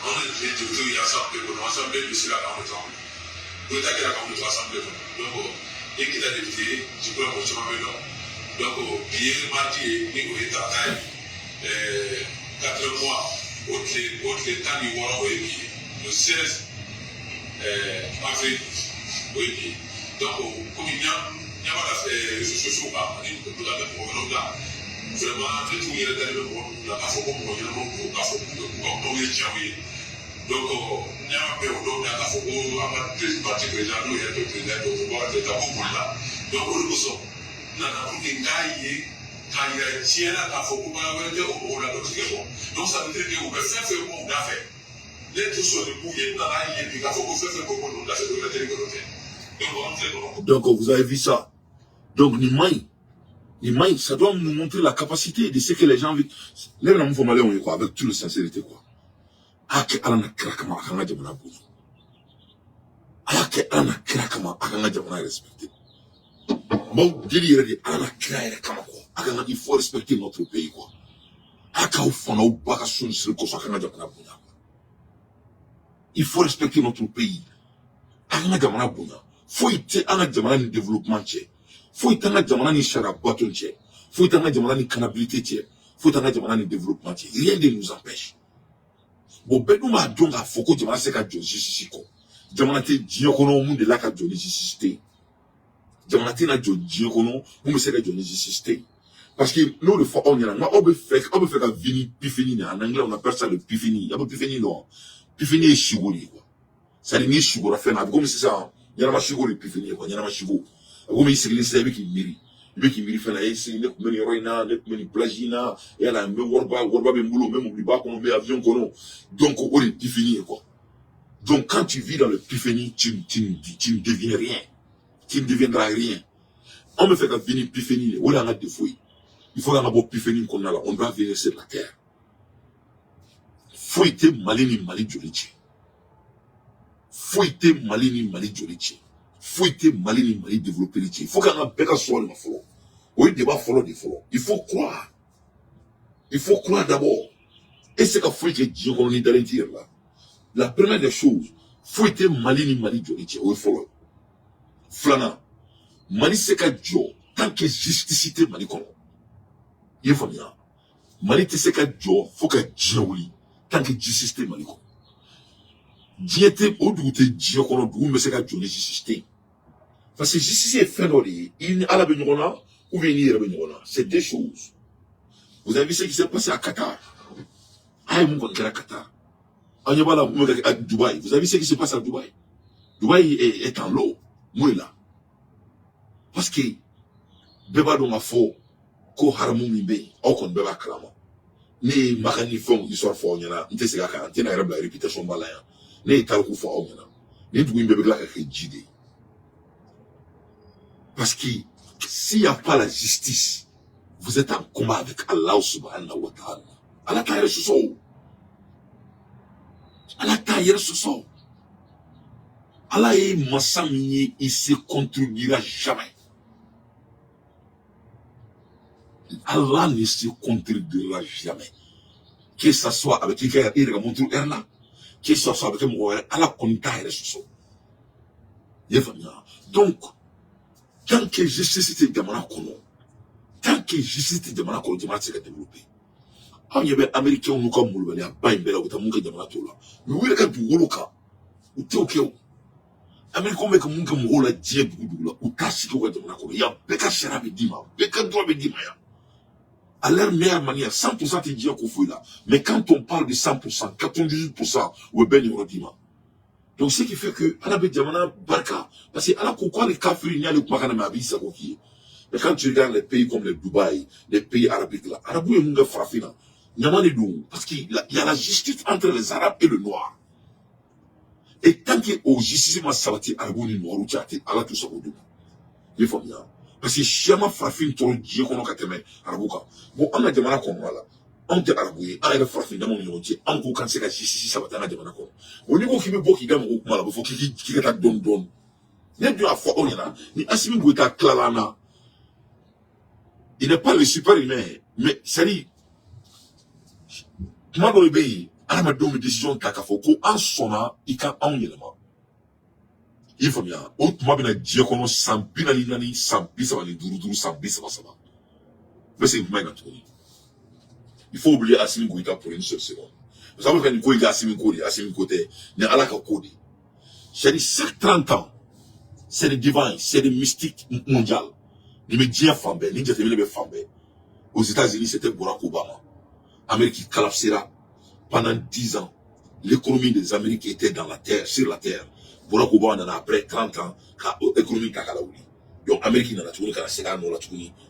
On est député l'Assemblée de la Cameroun. Vous êtes à la Cameroun de l'Assemblée. Donc, et qui est député, je peux vous dire donc, hier, mardi, nous avons été 4 mois, autre temps, nous avons été le 16 avril. Oui, donc, comme il y a pas de réseaux sociaux, tout à fait pour le là. Vraiment, tout le monde est dans le la façon comme on est dans le donc, il y a un peu de la façon où on a des partis présidents, il y a des présidents de pouvoir de la bombe là. Donc, on le sent. Nous avons des cahiers, quand il y a tiens là, la façon où on a des donc, ça veut dire qu'on peut faire ce qu'on a fait. Les tous sont debout, il y a des façons où on fait ce qu'on a fait de la télé. Donc, vous avez vu ça. Donc, Nimaï, ça doit nous montrer la capacité de ce que les gens veulent. Là, on va aller quoi, avec toute la sincérité, quoi. Bon, il faut respecter notre pays, quoi. Il faut respecter notre pays. Faut y avoir un développement. Faut y avoir un charabaton. Faut y avoir un canabilité. Faut y avoir un développement. Rien ne nous empêche. Bon, ben nous m'a donc à Foko de Maseka Josi ko. Jamanate Diokono mu de la ka Josi système. Jamanate na Diokono mu Maseka Josi système. Parce que nous le faisons, on peut faire la vini pifini en anglais on appelle ça le pifini. Il y a pas pifini non. Pifini est chigoli quoi. ça ni shugura fait na comme c'est ça yana ma shugo le pifini quoi yana ma shugo comme il s'est laissé avec miri fait na ici ne meni roina ne meni plagina et là me worba be mbulo même oublie pas qu'on met avion kono donc on le pifini quoi. Donc quand tu vis dans le pifini tu ne deviens rien, tu ne deviendras rien. On me fait qu'à venir pifini ou là on a des fouilles. Il faut qu'on a beau pifini qu'on a là, on doit venir sur la terre. Fouille malini mali jolichi. Fouille malini mali jolichi. Fouille malini mali développer les. Il faut qu'on a béca soit le follow. Oui, débat follow des follow. Il faut croire. Il faut croire d'abord. Et c'est qu'à fouille que Dieu qu'on est dans l'intérieur là. La première des choses, fouille malini mali jolichi. Oui, follow. Flana. Mali c'est qu'à Dieu. Tant que justicité mali kono. Il faut bien. Mali c'est qu'à Dieu. Faut que Dieu oui. Tant que justice mali kono. Dieu était au bout de Dieu kono d'où mais c'est qu'à Dieu justice. Parce que justice est fait dans les. Il a la bénirona ou venir bénirona. C'est deux choses. Vous avez vu ce qui s'est passé à Qatar. Ah, mon gars, à Qatar. On y va là, à Dubaï. Vous avez vu ce qui s'est passé à Dubaï. Dubaï est en l'eau. Moi là. Parce que, beba do ma fo, ko haramu mimbe, au kon beba krama. Ni makani fong, histoire fo nyana, nte se gaka, nte na erabla réputation balaya. Ni talku fo au nyana. Ni du mbe la kake jide. Parce que, s'il n'y a pas la justice, vous êtes en combat avec Allah subhanahu wa ta'ala. Allah ta'ala se sort. Allah ta'ala se sort. Allah est massamier, il se contribuera jamais. Allah ne se contribuera jamais. Que ce soit avec quelqu'un qui est montré là, que ce soit avec moi, Allah compta et ce soit. Donc, tant que justice était demandé, tant que justice était demandé, demandé c'est développé. On y avait Américains nous comme nous, il y a pas une belle ou t'as mon gars demandé là. Mais où est-ce que tu veux cas? Ou t'es ok? Américains mais comme mon gars mon là Dieu beaucoup là. Ou t'as si tu veux demandé il y a beka chera bedima, beka droit bedima ya. À leur meilleure manière, 100% t'es Dieu qu'on fait là. Mais quand on parle de 100%, 98%, ou ben il redima. Donc, ce qui fait que, à la bête diamana barka, parce que, à la coco, les kafiris, il y a le makana mabi, ça coquille. Mais quand tu regardes les pays comme le Dubaï, les pays arabiques là, arabou et munga frafina, il y a parce qu'il y a la justice entre les arabes et le noir. Et tant que au justice, ma sabati, arabou ni noir, ou tchate, à la tout ça, il faut bien. Parce que, chiama frafine, ton dieu, qu'on a kateme, arabouka. Bon, on a demandé comme moi là. On te araboué, on a frafine, dans mon niveau, on peut quand c'est la justice, ça va t'en demandé comme. Au niveau qui me boit, qui gagne, il faut qu'il est don. Il y a deux à fois, on y a, ni Assimi Goueta Klalana. Il n'est pas le super humain, mais, ça dit, moi, dans le pays, on a donné une décision, kakafo, qu'on en sonna, il can en élément. Il faut bien, autre moi, bien, Dieu, qu'on a 100 binali, 100 bisavani, dourou, 100 bisavasava. Mais c'est une main à il faut oublier Assimi Goueta pour une seule seconde. Vous savez, quand il y a Assimi Goueta, il y a Alaka Kodi. J'ai dit, chaque 30 ans, c'est des divins, c'est des mystiques mondiales. Les médias fambés, les médias fambés. Aux États-Unis, c'était Barack Obama. Amérique collapsera pendant 10 ans. L'économie des Américains était dans la terre, sur la terre. Barack Obama en a après 30 ans, l'économie kakalaouli. Donc, Amérique n'en a tout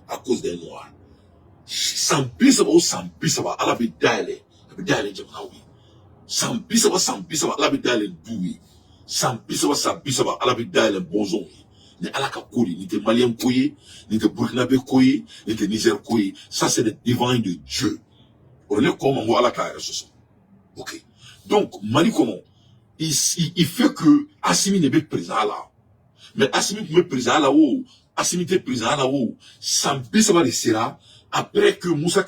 à cause des Noirs. Sans plus, Allah be dialing Jamanawi. Sans plus, Allah be dialing Boui. Sans plus, Allah be dialing Bonzon. Ni Alaka Koli, ni te Malien Koye, ni te Burkinabé Koye, ni te Niger Koye. Ça, c'est le divin de Dieu. On est comme on Alaka RSS. Ok. Donc, Mali comment? Il fait que Assimi n'est pas présent là. Mais Assimi n'est pas présent là où. Assimi est présent là où. Sans plus, ça va laisser là. Après que Moussa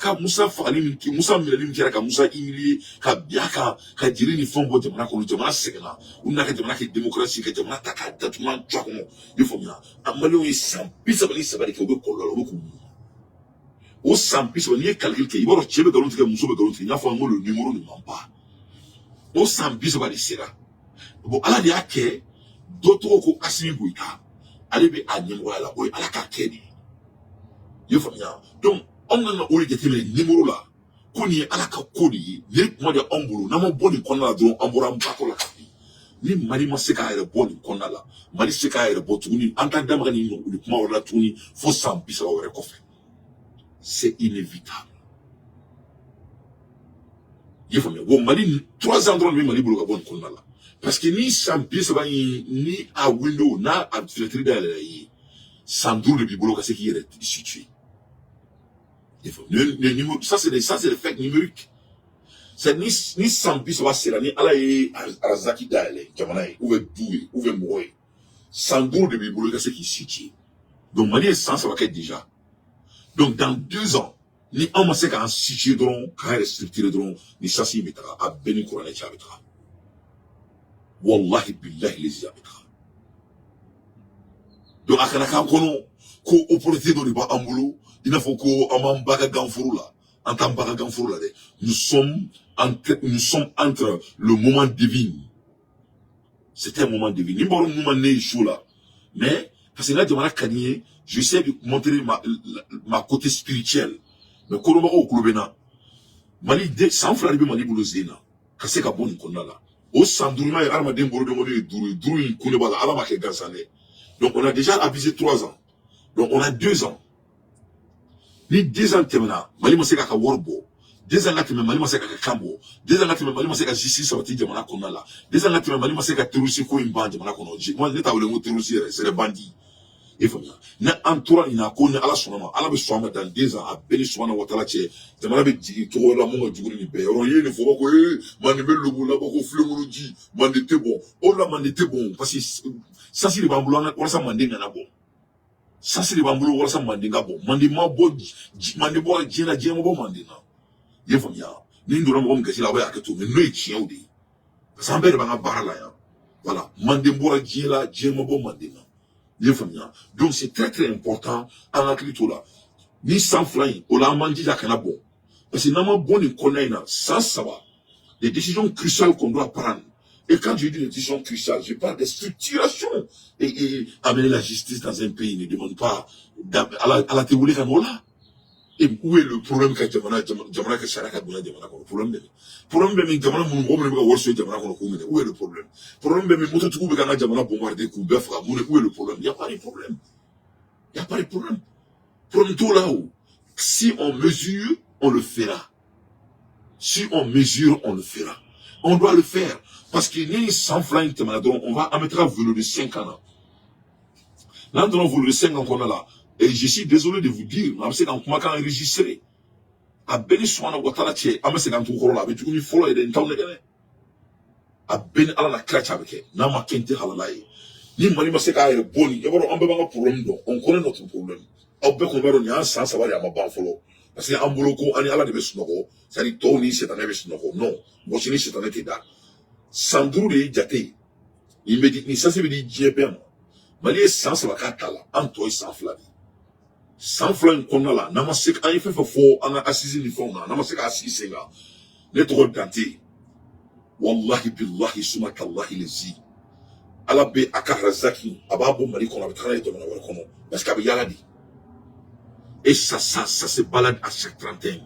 Falim, Moussa Milalim Kiraka, Moussa humilié, Kabiaka, Kadiri ni Fombo, Jamana Kolo, Jamana Sekena, Unaka Jamana démocratie, Jamana Taka, Tatouman, Tchakomo, il faut bien. Amalio est sans pisse à Valise, avec le Kolo, le Kou. Au sans pisse, on y est calculé, il va le Tchébé Galon, Mousso Galon, il n'y a pas le numéro ne ment pas. Au sans pisse à Valise, là. Bon, à la diake, d'autres ko Assimi Goueta, allez, à Nimwala, ou à la Kakeni. Il faut bien. Donc, on a le numéro là. Qu'on y est à la Kakoni, les mois de Ambolo, n'a pas bon qu'on a donc Ambora Mbako la Kapi. ni Mali ma se k'a yɛrɛ bɔ nin kɔnɔna la Mali se k'a yɛrɛ bɔ tuguni an t'an da maga nin kuma wɛrɛ la tuguni fo san 30 wɛrɛ kɔfɛ c'est inévitable i y'a faamuya bon Mali 3 ans dɔrɔn de bɛ Mali bolo ka bɔ nin kɔnɔna la parce que ni san 30 in ni a window n'a a fenêtre dayɛlɛla i ye san 5 de b'i bolo ka se k'i yɛrɛ situer ça c'est des faits numériques. C'est ni san 30 sera ni ala ye arazaki dayɛlɛ jamana ye ou bien mɔgɔ ye san 5 de b'i bolo ka se k'i situer donc Mali ye san 3 kɛ déjà donc dans 2 ans ni an ma se k'an situer dɔrɔn k'an yɛrɛ structurer dɔrɔn ni sasi bɛ taga a bɛɛ ni kuranɛ cɛ a bɛ taga wallahi billahi les a bɛ taga donc a kana k'an kɔnɔ ko opportunité dɔ de b'an bolo i n'a fɔ ko an b'an ba ka ganforo la an t'an ba ka ganforo la dɛ nous sommes entre le moment divin. C'était un moment divin. Ni bɔra ninnu ma ne ye show la mais parce que n ka jamana ka di n ye je sais de montrer ma côté spirituel mais kɔnɔbagaw kulo bɛ n na Mali san 2 de bɛ Mali bolo sen na ka se ka bɔ nin kɔnɔna la o san 5 ye adamaden bolo dɔgɔnin ye 5 ye 5 in kun de b'a la ala ma kɛ gansan dɛ donc on a déjà abusé 3 ans donc on a 2 ans ni 2 ans tɛmɛna Mali ma se k'a ka wari bɔ 2 ans ka tɛmɛ Mali ma se k'a ka kan bɔ 2 ans ka tɛmɛ Mali ma se ka justice sabati jamana kɔnɔna la 2 ans ka tɛmɛ Mali ma se ka terroriste ko in ban jamana kɔnɔ moi ne t'a wele ko terroriste yɛrɛ c'est des bandits i faamuya ni an tora nin na ko ni ala sɔnna ma ala bɛ sɔn a ma dans 2 ans a bɛɛ ni subahana wa taala cɛ jamana bɛ jigin cogo la mun ka jugu ni nin bɛɛ yɔrɔ ye nin fɔ ba ko manden bɛ lobo la ba ko filenkolon ji manden tɛ bɔn o la manden tɛ bɔn parce que sasi de b'an bolo walasa manden kana bɔ sasi de b'an bolo walasa manden ka bɔ manden ma bɔ manden bɔra diɲɛ na diɲɛ ma bɔ manden na i ye faamuya ni n donna mɔgɔ min gasi la a bɛ hakɛ to mais n'o ye tiɲɛw de ye parce que an bɛɛ de b'an ka baara la yan voilà manden bɔra diɲɛ la diɲɛ ma bɔ manden na i ye faamuya donc c'est très très important an hakili to la ni san 2 in o la an b'an jija kana bɔ parce que n'an ma bɔ nin kɔnɔna in na san 3 les décisions cruciales qu'on doit prendre. Et quand je dis des décisions cruciales, je parle de structuration. Et amener la justice dans un pays ne demande pas à la théorie qu'on là. Et où est le problème que Jamana que Saraka Bouna Jamana le problème de Jamana Moumou Jamana où est le problème? Problème de Mototou Gana Jamana bombardé Koubefra, où est le problème? Il n'y a pas de problème. Il n'y a pas de problème. Problème tout là-haut. Si on mesure, on le fera. Si on mesure, on le fera. On doit le faire. Parce qu'il y a sans flingue, on va mettre un vélo de 5 ans. Là, on a un vélo de 5 ans qu'on a là. Et je suis désolé de vous dire, c'est quand on m'a enregistré. A Beni Soana Watala Tché, a c'est quand on l'a avec une folle et d'un temps de gagner. A Beni à la crèche avec elle. Nama Kente Halalaï. Ni Manima Seka est bon, il y a un problème. On connaît notre problème. A Beck on va donner un sens à ma banque follow. Parce que Amboloko, Annie Ala de Besnoko, ça dit Tony, c'est un Besnoko. Non, Bochini, c'est un état. Sandrou de Jate, il me dit, ni ça c'est dit JPM. Mali sans la katala, Antoine sans flamme. Sans flamme qu'on a là, Namasek a fait fort, on a assisé les fonds, Namasek a assisé là. N'est trop denté. Wallahi billahi sumatallahi lezi. Alabe akarazaki, ababo Mali qu'on a travaillé de mon kono. Parce qu'il y a dit. Et ça se balade à chaque 31.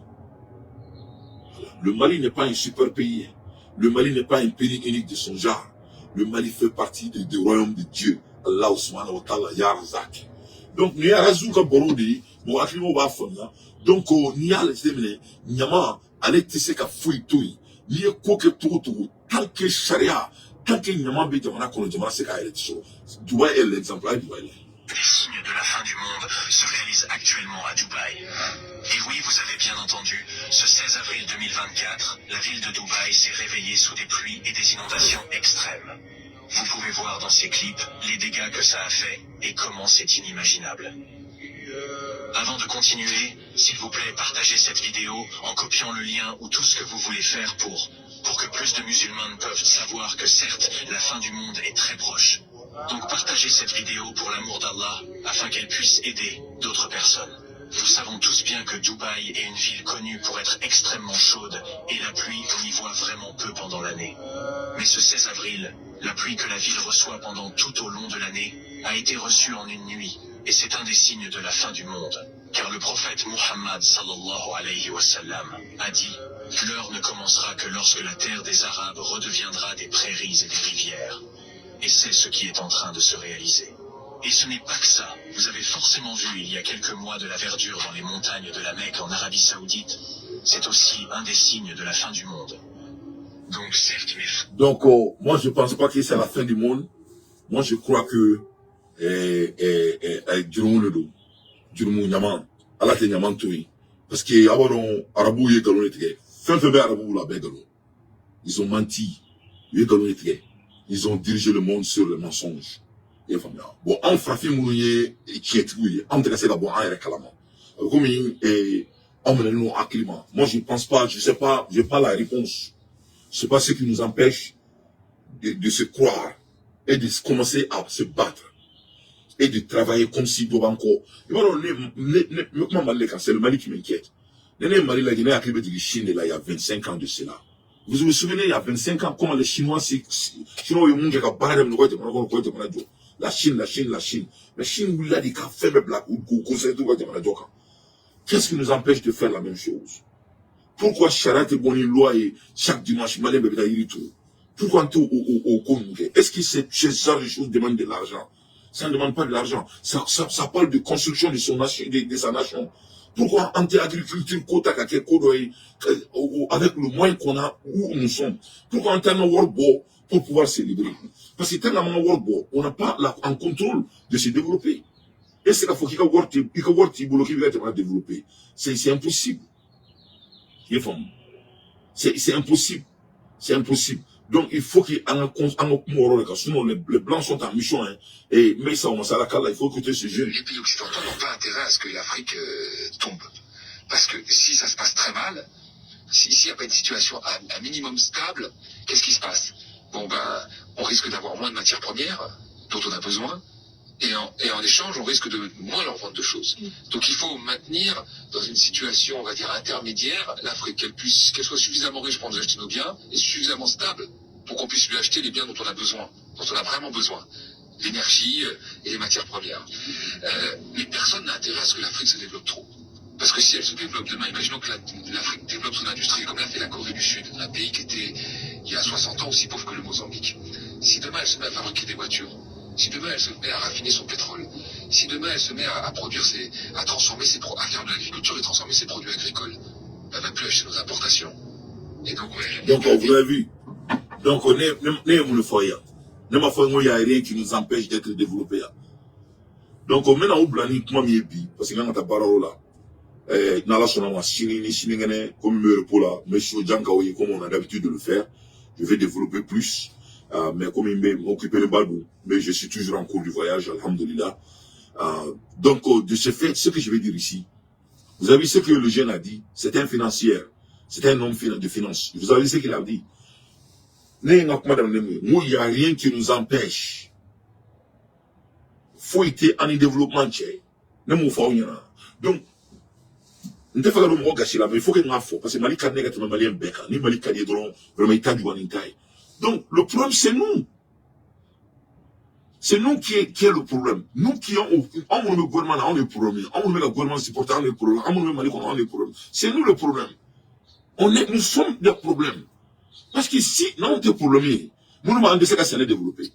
Le Mali n'est pas un super pays. Le Mali n'est pas un pays unique de son genre. Le Mali fait partie du royaume de Dieu. Allah subhanahu wa ta'ala ya razak. Donc, nous avons razuka borodi, nous avons va fonna. Donc, nous avons dit, nyama, allez tisser ka fouille tout. Ni koke tout. Tant que charia, tant que nyama be jamana kono jamana se ka ele tiso. Dubaï est l'exemple, Dubaï. Les signes de la fin du monde se réalisent actuellement à Dubaï. Et oui, vous avez bien entendu, ce 16 avril 2024, la ville de Dubaï s'est réveillée sous des pluies et des inondations extrêmes. Vous pouvez voir dans ces clips les dégâts que ça a fait et comment c'est inimaginable. Avant de continuer, s'il vous plaît, partagez cette vidéo en copiant le lien ou tout ce que vous voulez faire pour que plus de musulmans peuvent savoir que certes, la fin du monde est très proche. Donc partagez cette vidéo pour l'amour d'Allah, afin qu'elle puisse aider d'autres personnes. Nous savons tous bien que Dubaï est une ville connue pour être extrêmement chaude, et la pluie, on y voit vraiment peu pendant l'année. Mais ce 16 avril, la pluie que la ville reçoit pendant tout au long de l'année, a été reçue en une nuit, et c'est un des signes de la fin du monde. Car le prophète Muhammad sallallahu alayhi wa sallam a dit, L'heure ne commencera que lorsque la terre des Arabes redeviendra des prairies et des rivières. Et c'est ce qui est en train de se réaliser. Et ce n'est pas que ça. Vous avez forcément vu il y a quelques mois de la verdure dans les montagnes de la Mecque en Arabie Saoudite. C'est aussi un des signes de la fin du monde. Donc certes, mais... Donc, moi, je pense pas que c'est la fin du monde. Moi, je crois que Jurumu Nyaman, Allah te Nyaman Toui. Parce que Abaron, Arabou yé galon etige. Fin Arabou la galon. Ils ont menti. Yé galon etige. Ils ont dirigé le monde sur le mensonge. Bon, en frappé mouillé, qui est oui, en train de boire un réclamant. Comme on me nous à climat. Moi, je pense pas, je sais pas, j'ai pas la réponse. C'est pas ce qui nous empêche de se croire et de commencer à se battre et de travailler comme si doit encore. C'est le Mali qui m'inquiète. Le Mali, la Guinée a créé de Chine là, il y a 25 ans de cela. Vous vous souvenez, il y a 25 ans, comment les Chinois, Chinois, ils ont barré la Chine. La Chine, vous l'a dit, qu'a fait le black, ou qu'est-ce qui nous empêche de faire la même chose? Pourquoi Charat est bon une loi et chaque dimanche, Malé Bébé tout? Pourquoi tout au Congo? Est-ce que ce genre de choses demandent de l'argent? Ça ne demande pas de l'argent. Ça parle de construction de sa nation. Pourquoi anti-agriculture, avec le moyen qu'on a, où nous sommes? Pourquoi en termes de world pour pouvoir célébrer? Parce que tellement world on n'a pas un contrôle de se développer. Et c'est la fois qu'il y a world qui va être développé. C'est impossible. C'est impossible. C'est impossible. Donc, il faut qu'il y ait un sinon les Blancs sont en mission, hein. Et, mais ça, on s'en il faut écouter ce jeu. Les pays occidentaux n'ont pas intérêt à ce que l'Afrique tombe. Parce que si ça se passe très mal, s'il n'y a pas une situation à minimum stable, qu'est-ce qui se passe? Bon, ben, on risque d'avoir moins de matières premières dont on a besoin. Et en échange, on risque de moins leur vendre de choses. Donc il faut maintenir dans une situation, on va dire, intermédiaire, l'Afrique, qu'elle soit suffisamment riche pour nous acheter nos biens, et suffisamment stable pour qu'on puisse lui acheter les biens dont on a besoin, dont on a vraiment besoin. L'énergie et les matières premières. Mais personne n'a intérêt à ce que l'Afrique se développe trop. Parce que si elle se développe demain, imaginons que l'Afrique développe son industrie, comme l'a fait la Corée du Sud, un pays qui était, il y a 60 ans, aussi pauvre que le Mozambique. Si demain elle se met à fabriquer des voitures, si demain elle se met à raffiner son pétrole, si demain elle se met à produire à transformer à faire de l'agriculture et transformer ses produits agricoles, elle va plus acheter nos importations. Et donc, ouais. Donc, vous l'avez vu. Donc, on est le foyer. Il n'y a rien qui nous empêche d'être développés. Donc, on met dans le blani, comment m'y est parce que quand on a parole là, dans la Chine, comme on a l'habitude de le faire, je vais développer plus. Mais comme il m'occupe le badou, mais je suis toujours en cours du voyage, alhamdoulilah. Donc, de ce fait, ce que je vais dire ici, vous avez vu ce que le jeune a dit, c'est un financier, c'est un homme de finance. Vous avez vu ce qu'il a dit. Il n'y a rien qui nous empêche. Faut être en développement, donc, il faut que nous fassions, parce que Mali Kadne est un Malien bec, ni Mali Kadne vraiment il donc, le problème, c'est nous. C'est nous qui est le problème. Nous qui avons le gouvernement, on est le problème. On le gouvernement supporter, on est le problème. On le Mali, on est le problème. C'est nous le problème. Nous sommes des problèmes. Parce que si, nous, on est problème, nous, on ne sait pas si on est développé.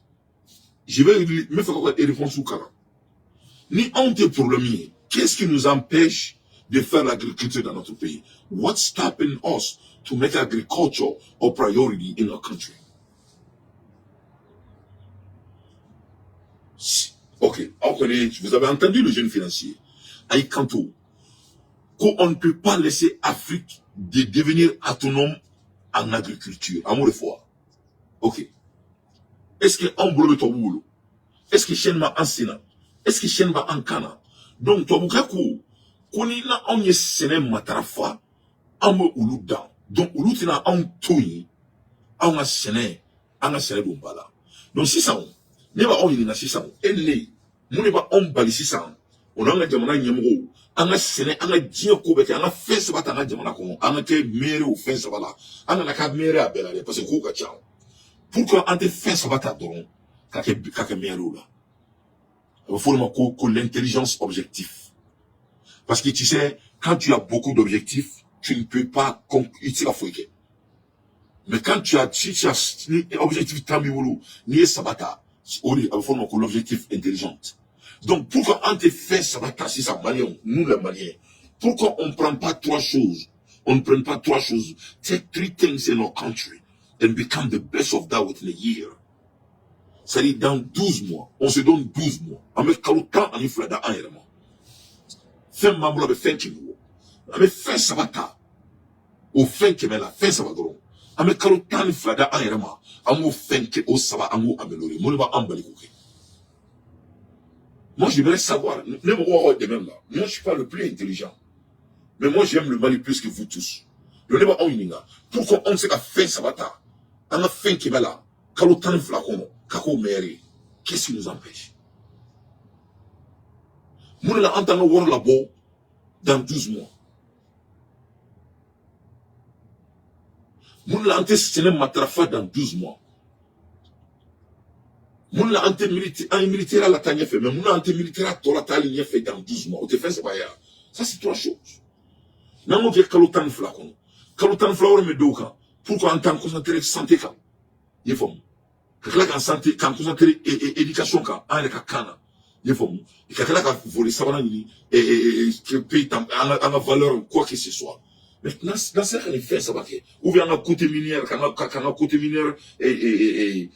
Je vais me faire une réponse au cas. Ni on est problème. Qu'est-ce qui nous empêche de faire l'agriculture dans notre pays? What's stopping us to make agriculture a priority in our country? Ok, vous avez entendu le jeune financier, Aïe Kanto, qu'on ne peut pas laisser l'Afrique de devenir autonome en agriculture, amour de foi. Ok. Est-ce qu'on bloque ton boulot? Est-ce que Chen va en Sénat? Est-ce que Chen va en Cana? Donc, toi, qu'on y a un Sénat matrafa, un mot ou l'oudan. Donc, ou l'oudan, un touni, un Sénat, d'Umbala. Donc, si ça, ne va on y na sisan elle mun ba on bali sisan on nga jamana nyemgo anga sene anga jiya ko be anga fense bata anga jamana ko anga ke mere ou fense bala anga na ka mere abela parce que ko ka chao pourquoi ante fense bata don ka ke mere ou là il faut que l'intelligence objective parce que tu sais quand tu as beaucoup d'objectifs tu ne peux pas concrétiser la foi. Mais quand tu as objectif tamibolo, ni sabata, l'objectif intelligent. Donc, pourquoi on te fait sabata, si ça malien, nous les Maliens, pourquoi on ne prend pas trois choses? On ne prend pas trois choses. Take 3 things in our country and become the best of that within a year. C'est-à-dire, dans 12 mois, on se donne 12 mois. On met temps en inflada en élément. Fin mambola, fin kimbo. On met fin sabata. Au fin kimela, fin sabadron. On met temps en inflada en élément. On met fin ke au saba, on met amélioré. Mon va embalikouké. Moi, j'aimerais savoir, ne me voir de même là. Moi, je ne suis pas le plus intelligent. Mais moi, j'aime le Mali plus que vous tous. Le débat en uniga. Pourquoi on sait qu'à fin sabata, on a fin kimela, kalotan flacon, kako mairie. Qu'est-ce qui nous empêche? Nous la entendons voir là-bas dans 12 mois. Nous la entendons matrafa dans 12 mois. Nous la entendons militaire à la tania fait, mais nous la entendons militaire à tola tali fait dans 12 mois. Au te fait, c'est pas ya. Ça, c'est 3 choses. Nous avons dit kalotan flacon. Kalotan flacon me doka. Pourquoi en tant que concentré santé quand? Il faut. Quand santé, quand concentré éducation quand? En le kana. Il faut. Et quand la volé savana ni et paye en valeur quoi que ce soit. Mais dans ce cas, il fait ça va ou bien un côté minière, quand côté minière et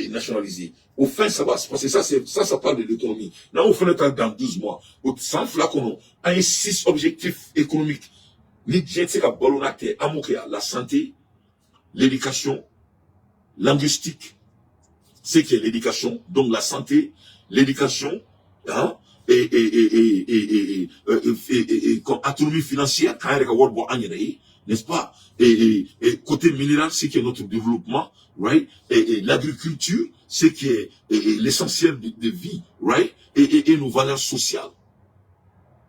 nationalisé. Au fin, ça va se passer. Ça parle de l'économie. Là, au fin, dans 12 mois, sans flacon, a 6 objectifs économiques. Ni j'ai la balonate, la santé, l'éducation, linguistique, c'est qui est l'éducation, donc la santé, l'éducation, hein, autonomie financière, quand n'est-ce pas? Et côté minéral, c'est qui est notre développement, right? Et l'agriculture, c'est qui est l'essentiel de vie, right? Et nos valeurs sociales.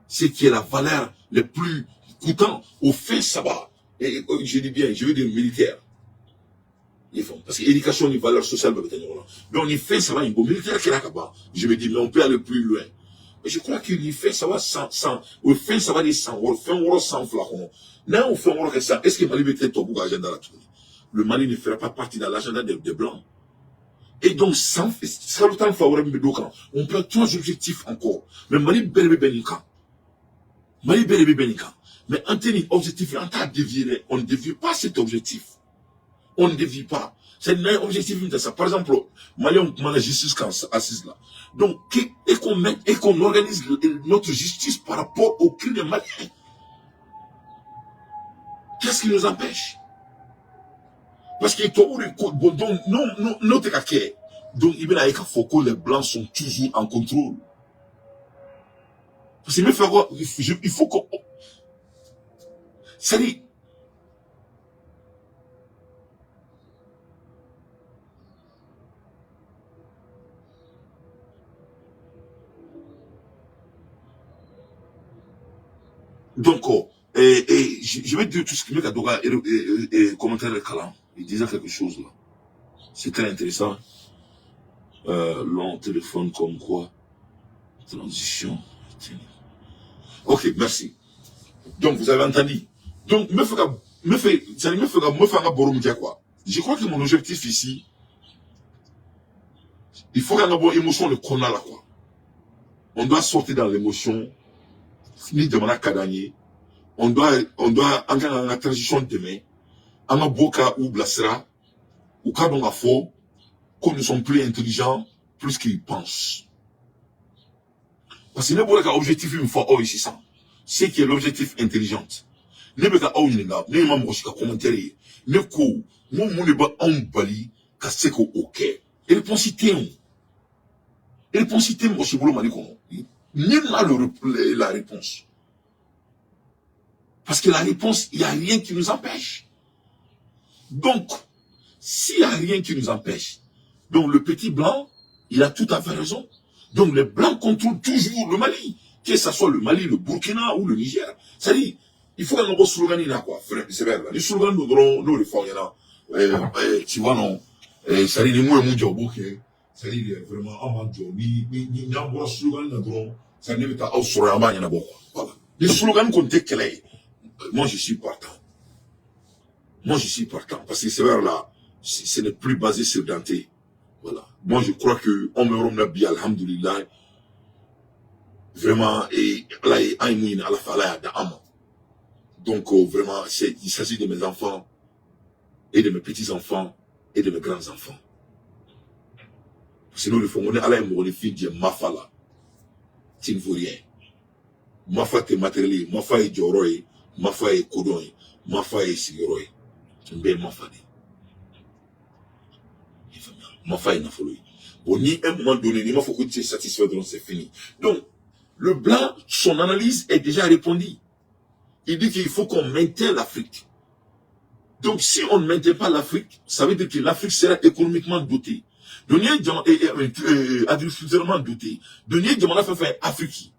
C'est qui est la valeur le plus coûtant au fin sabbat. Et je dis bien, je veux dire militaire. Parce que l'éducation est une valeur sociale. Mais on y fait ça va, un beau militaire qui est là. Je me dis, mais on peut aller plus loin. Mais je crois qu'il y fait ça va sans, au fin ça va des sans, au fin on sans flacon. Là, on fait on ça. Est-ce que Mali va être au agenda là? Le Mali ne fera pas partie de l'agenda des Blancs. Et donc, sans le temps favorable, on peut 3 objectifs encore. Mais Mali Belbe Benika. Mali Belbe Benika. Mais en tenant objectif, on ne dévie pas cet objectif. On ne dévie pas. C'est un objectif de ça. Par exemple, Mali, on demande la justice quand assise là. Donc, et qu'on organise notre justice par rapport au crime des Maliens. Qu'est-ce qui nous empêche? Parce que donc, non, donc, il faut que les Blancs sont toujours en contrôle. Parce que il faut qu'on... C'est-à-dire, donc, je vais dire tout ce qui m'est à et commentaire le Kalam. Il disait quelque chose là. C'est très intéressant. Long téléphone comme quoi. Transition. Ok, merci. Donc, vous avez entendu. Donc, je crois que mon objectif ici, il faut qu'on ait une émotion le connaît là quoi. On doit sortir dans l'émotion. Ni demander qu'à gagner. On doit encore en la transition demain. En un beau cas ou blasera, ou cas dont la faux, comme nous sommes plus intelligents, plus qu'ils pensent. Parce que n'est pas l'objectif une fois ici ça. C'est qui est l'objectif intelligent. N'est pas on n'est là, n'est pas moi qui commentaire. N'est quoi, moi mon pas en bali, qu'à ce qu'on ok. Et le pense citer. Et le pense citer moi je voulais m'aller comment. Ni là la réponse. Parce que la réponse, il n'y a rien qui nous empêche. Donc, s'il n'y a rien qui nous empêche, donc le petit blanc, il a tout à fait raison. Donc les blancs contrôlent toujours le Mali. Que ce soit le Mali, le Burkina ou le Niger. C'est-à-dire, il faut qu'on ait un slogan là, quoi. C'est vrai, les slogans, nous les faisons, il y en a. Tu vois, non. C'est-à-dire, les mots et mon job, ok. C'est-à-dire, vraiment, avant job, ni n'importe slogan, là, ça n'est pas au soir, il y en a beaucoup. Voilà. Les slogans qu'on déclare. moi je suis partant. Moi je suis partant. Parce que c'est vers là, ce n'est plus basé sur Dante. Voilà. Moi je crois que on me rend bien, alhamdoulilah. Vraiment, et là, il y a donc vraiment, il s'agit de mes enfants, et de mes petits-enfants, et de mes grands-enfants. Sinon, le fond, on est à la fille de Mafa là. Tu ne veux rien. Mafa te matériel, Mafa est Djoroy, Mafa est Kodoy, Mafa est Sigoroy. Tu ne veux Mafa. Mafa est Nafoloy. Bon, ni un moment donné, il faut que tu sois satisfait, donc c'est fini. Donc, le blanc, son analyse est déjà répondue. Il dit qu'il faut qu'on maintienne l'Afrique. Donc, si on ne maintient pas l'Afrique, ça veut dire que l'Afrique sera économiquement dotée. Agriculturellement dotée. Afrique.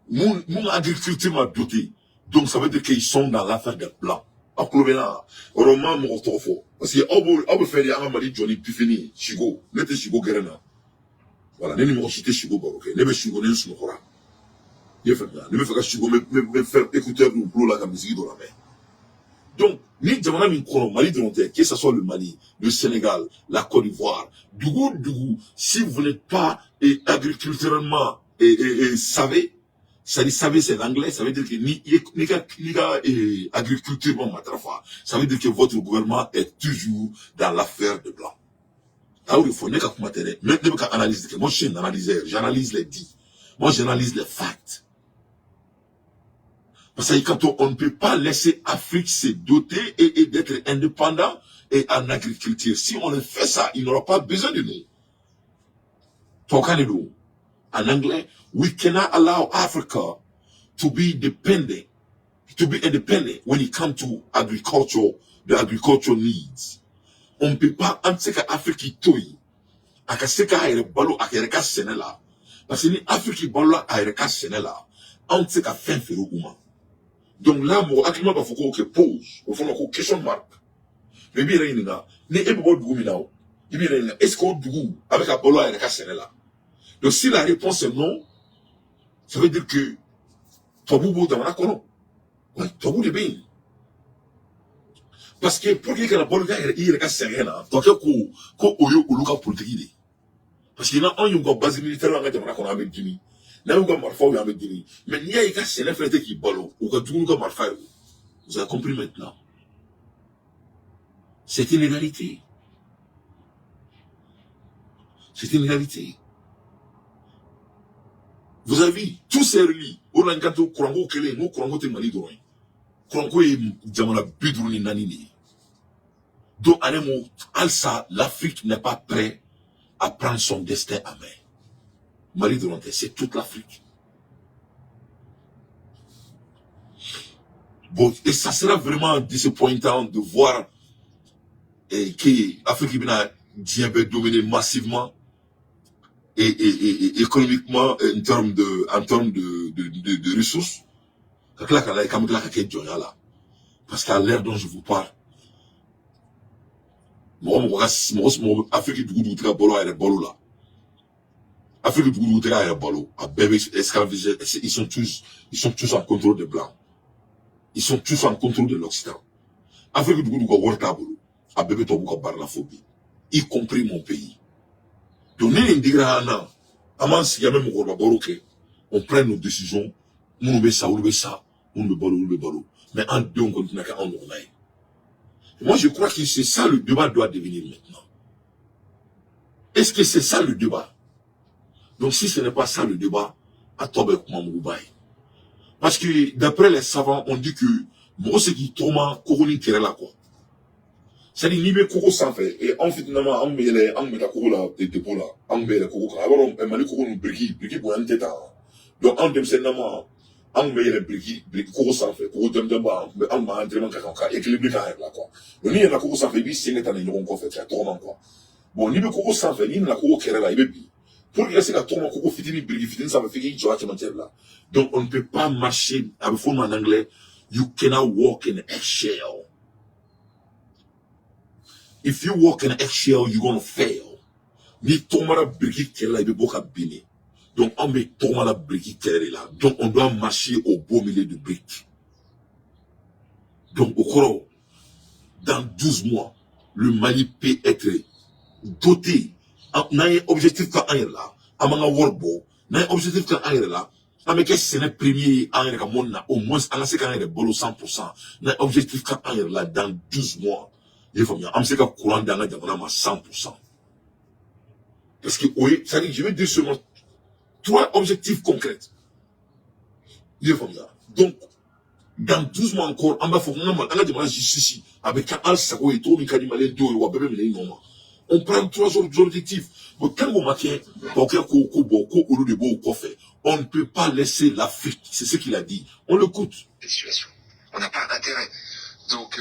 Mon agriculture dotée. Donc, ça veut dire qu'ils sont dans l'affaire des blancs. Parce que, on peut faire des amamali Johnny Pifini, Chigo, l'était Chigo Guerena. Voilà, les numéros cités Chigo Baroque, les messieurs Chigo Nen Snokora. Il fait ça. Les mecs Chigo me faire écouter le boulot la musique dans la main. Donc, ni Djamana Minkoro, Mali de Lonté, que ce soit le Mali, le Sénégal, la Côte d'Ivoire, Dougou, si vous n'êtes pas agriculturellement savez, ça dit savez c'est l'anglais, ça veut dire que ni agriculturellement matrafa, ça veut dire que votre gouvernement est toujours dans l'affaire de blanc. Alors il faut pas analyser. Moi je suis un analyseur, j'analyse les dits. Moi j'analyse les facts. Parce que quand on ne peut pas laisser l'Afrique se doter et d'être indépendant et en agriculture. Si on le fait ça, il n'aura pas besoin de nous. En anglais, we cannot allow Africa to be independent when it comes to agriculture, the agricultural needs. On ne peut pas, en ce cas, Afrique toy, à ce cas, il y a balo à Kereka Sénéla. Parce que l'Afrique balo à Kereka Sénéla, en ce cas, fin ferro ouma. Donc là, moi, actuellement, il faut qu'on pose, il faut qu'on question marque. Le bien, il y a, n'est pas bon de now. Il y a, est-ce qu'on dougou avec un bolo à Kereka Sénéla? Donc si la réponse est non, ça veut dire que, toi, boubou, dans la colonne. Ouais, toi, boubou, de bien. Parce que pour que la politique il est sérieux là, donc ko oyo oluka politique. Parce que là on y a base militaire là maintenant qu'on a mis dimi. Là on a marfa on a mis dimi. Mais il y a une c'est frère qui balo ou que tout le marfa. Vous avez compris maintenant. C'est une égalité. C'est une égalité. Vous avez vu tous ces relis. On a quand on krango kele, nous krango te mali doin. Krango est jamana bidrouni nanini. Donc, à un mot, Alsa, l'Afrique n'est pas prête à prendre son destin à main. Mali de Lonté, c'est toute l'Afrique. Bon, et ça sera vraiment disappointant de voir que l'Afrique a dominé massivement et économiquement en termes de ressources. Parce qu'à l'ère dont je vous parle, Afrique du Goudou Tera Bolo et Bolo là. Afrique du Goudou Tera et Bolo. À bébé esclavagisé, ils sont tous en contrôle des Blancs. Ils sont tous en contrôle de l'Occident. Afrique du Goudou Gorta Bolo. À bébé Tobuka Barlaphobie. Y compris mon pays. Donc, nous, on avant si y a même on prend nos décisions, on ça, on balo. Mais en deux, on continue à en tourner. Moi, je crois que c'est ça le débat doit devenir maintenant. Est-ce que c'est ça le débat? Donc, si ce n'est pas ça le débat, à Tobek Mamoubaï. Parce que, d'après les savants, on dit que, moi, c'est qui Thomas Koroni Kerala, quoi. C'est-à-dire, Nibé Koko sans fait, et en fait, finalement, on met la Koko là, des dépôts là, on met la Koko, alors, on met le Koko nous briquet pour un tête. Donc, on dit, c'est normalement, on met les briquets, Koko sans fait, Koko Dembamba, on m'a entraînement Kakanka, équilibré quand même là, quoi. Donc, il y a la Koko sans fait, c'est l'état de l'Iron, quoi, fait, c'est un tournant, quoi. Bon, Nibé Koko sans fait, il y a la Koko Kerala, il est bien. Pour qu'il y ait la tournant, Koko fitini, briquet, fitini, ça va faire qu'il y a matière là. Donc, on ne peut pas marcher, avec forme en anglais, you cannot walk in eggshell. If you walk in eggshell, you're gonna fail. Ni tomara briquet Kerala, il est beaucoup bini. Donc, on met tomara briquet Kerala. Donc, on doit marcher au beau milieu de briques. Donc, au Koro, dans 12 mois, le Mali peut être doté. On a un objectif quand on est là. On a un worbo. On a un objectif quand on est là. On a un premier en est au moins, on a un bolo 100%. On a un objectif quand on est là dans 12 mois. Il faut bien. On a un courant dans la diamant à 100%. Parce que, oui, ça dit, je vais dire seulement 3 objectifs concrets. Il faut bien. Donc, dans 12 mois encore, on va faire un diamant ici, avec un sako et tout, on prend 3 objectifs. Mais quand on maintient, on ne peut pas laisser l'Afrique. C'est ce qu'il a dit. On l'écoute. Situation. On n'a pas d'intérêt. Donc,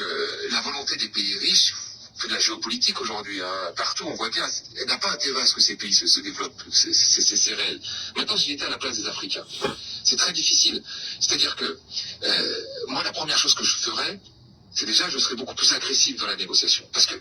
la volonté des pays riches fait de la géopolitique aujourd'hui. Hein. Partout, on voit bien, elle n'a pas intérêt à ce que ces pays se développent. C'est réel. Maintenant, j'y étais à la place des Africains. C'est très difficile. C'est-à-dire que, moi, la première chose que je ferais, c'est déjà, je serais beaucoup plus agressif dans la négociation. Parce que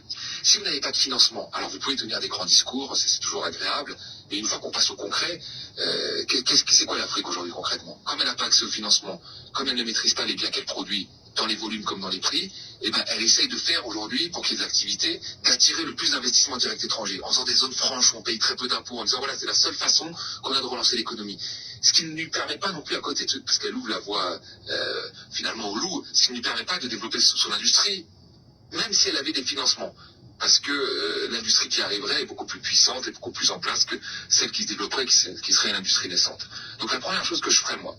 si vous n'avez pas de financement, alors vous pouvez tenir des grands discours, c'est toujours agréable, mais une fois qu'on passe au concret, c'est quoi l'Afrique aujourd'hui concrètement? Comme elle n'a pas accès au financement, comme elle ne maîtrise pas les biens qu'elle produit, dans les volumes comme dans les prix, eh ben, elle essaye de faire aujourd'hui, pour qu'il y ait des activités, d'attirer le plus d'investissements directs étrangers, en faisant des zones franches où on paye très peu d'impôts, en disant voilà, c'est la seule façon qu'on a de relancer l'économie. Ce qui ne lui permet pas non plus à côté de, parce qu'elle ouvre la voie finalement au loup, ce qui ne lui permet pas de développer son industrie, même si elle avait des financements. Parce que l'industrie qui arriverait est beaucoup plus puissante et beaucoup plus en place que celle qui se développerait, qui serait une industrie naissante. Donc la première chose que je ferais moi,